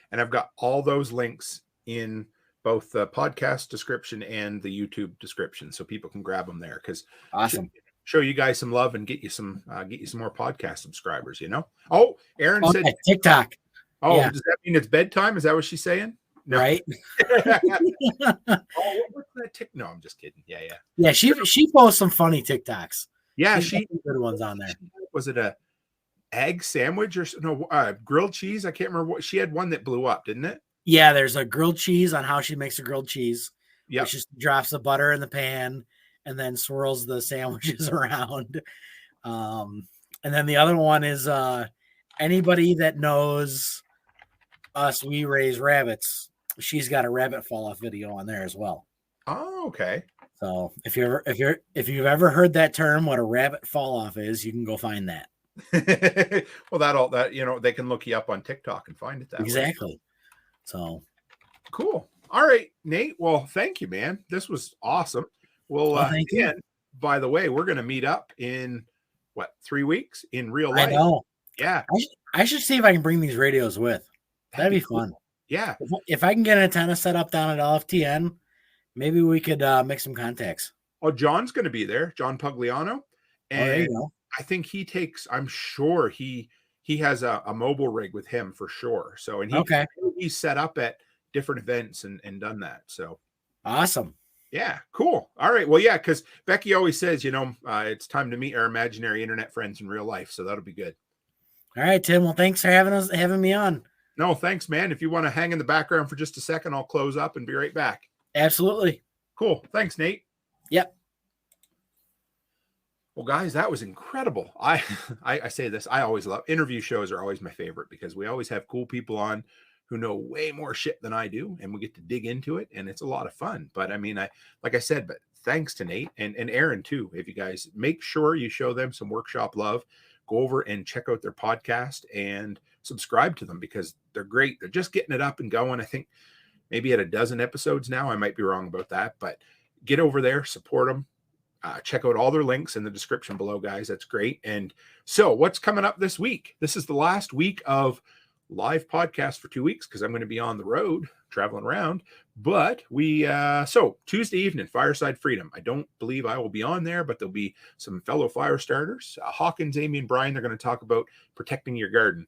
And I've got all those links in both the podcast description and the YouTube description, so people can grab them there. Because awesome, show you guys some love and get you some more podcast subscribers. Oh, Aaron said TikTok. Oh, yeah. Does that mean it's bedtime? Is that what she's saying? No. Right. What's that No, I'm just kidding. Yeah. She posts some funny TikToks. Yeah, she good ones on there. Was it a egg sandwich or grilled cheese? I can't remember what she had. One that blew up, didn't it? Yeah, there's a grilled cheese on how she makes a grilled cheese. Yeah, she just drops the butter in the pan and then swirls the sandwiches around. And then the other one is anybody that knows us, we raise rabbits. She's got a rabbit fall off video on there as well. Oh, okay. So if you've ever heard that term, what a rabbit fall off is, you can go find that. Well, they can look you up on TikTok and find it that exactly. way. So cool. All right, Nate. Well, thank you, man. This was awesome. Well, again, by the way, we're going to meet up in 3 weeks in real life. I know. Yeah. I should see if I can bring these radios with. That'd be fun. Cool. Yeah. If I can get an antenna set up down at LFTN, maybe we could make some contacts. Oh, John's going to be there. John Pugliano. And there you go. I think I'm sure he has a mobile rig with him for sure. So, and he's set up at different events and done that. So awesome. Yeah, cool. All right. Well, yeah, because Becky always says, it's time to meet our imaginary internet friends in real life. So that'll be good. All right, Tim. Well, thanks for having me on. No, thanks, man. If you want to hang in the background for just a second, I'll close up and be right back. Absolutely. Cool. Thanks, Nate. Yep. Well, guys, that was incredible. I say this, I always love interview shows are always my favorite because we always have cool people on who know way more shit than I do, and we get to dig into it, and it's a lot of fun. But I mean, like I said, but thanks to Nate and Aaron too. If you guys make sure you show them some workshop love, go over and check out their podcast and subscribe to them because they're great. They're just getting it up and going. I think maybe at a dozen episodes now. I might be wrong about that, but get over there, support them. Check out all their links in the description below, guys. That's great. And so what's coming up this week? This is the last week of live podcast for 2 weeks because I'm going to be on the road traveling around. But so Tuesday evening, Fireside Freedom. I don't believe I will be on there, but there'll be some fellow fire starters. Hawkins, Amy, and Brian, they're going to talk about protecting your garden.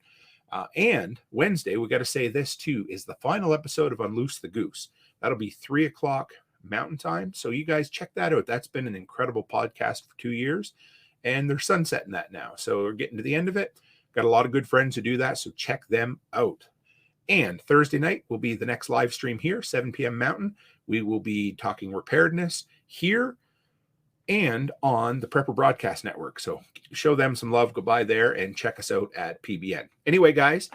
And Wednesday, we got to say this too, is the final episode of Unloose the Goose. That'll be 3:00 Mountain Time. So you guys check that out. That's been an incredible podcast for 2 years, and they're sunsetting that now. So we're getting to the end of it. Got a lot of good friends who do that. So check them out. And Thursday night will be the next live stream here, 7 p.m. Mountain. We will be talking preparedness here and on the Prepper Broadcast Network. So show them some love. Go by there and check us out at PBN. Anyway, guys,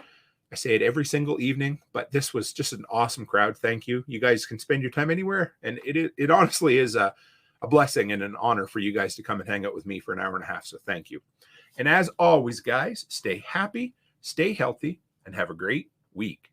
I say it every single evening, but this was just an awesome crowd. Thank you. You guys can spend your time anywhere. And it honestly is a blessing and an honor for you guys to come and hang out with me for an hour and a half. So thank you. And as always, guys, stay happy, stay healthy, and have a great week.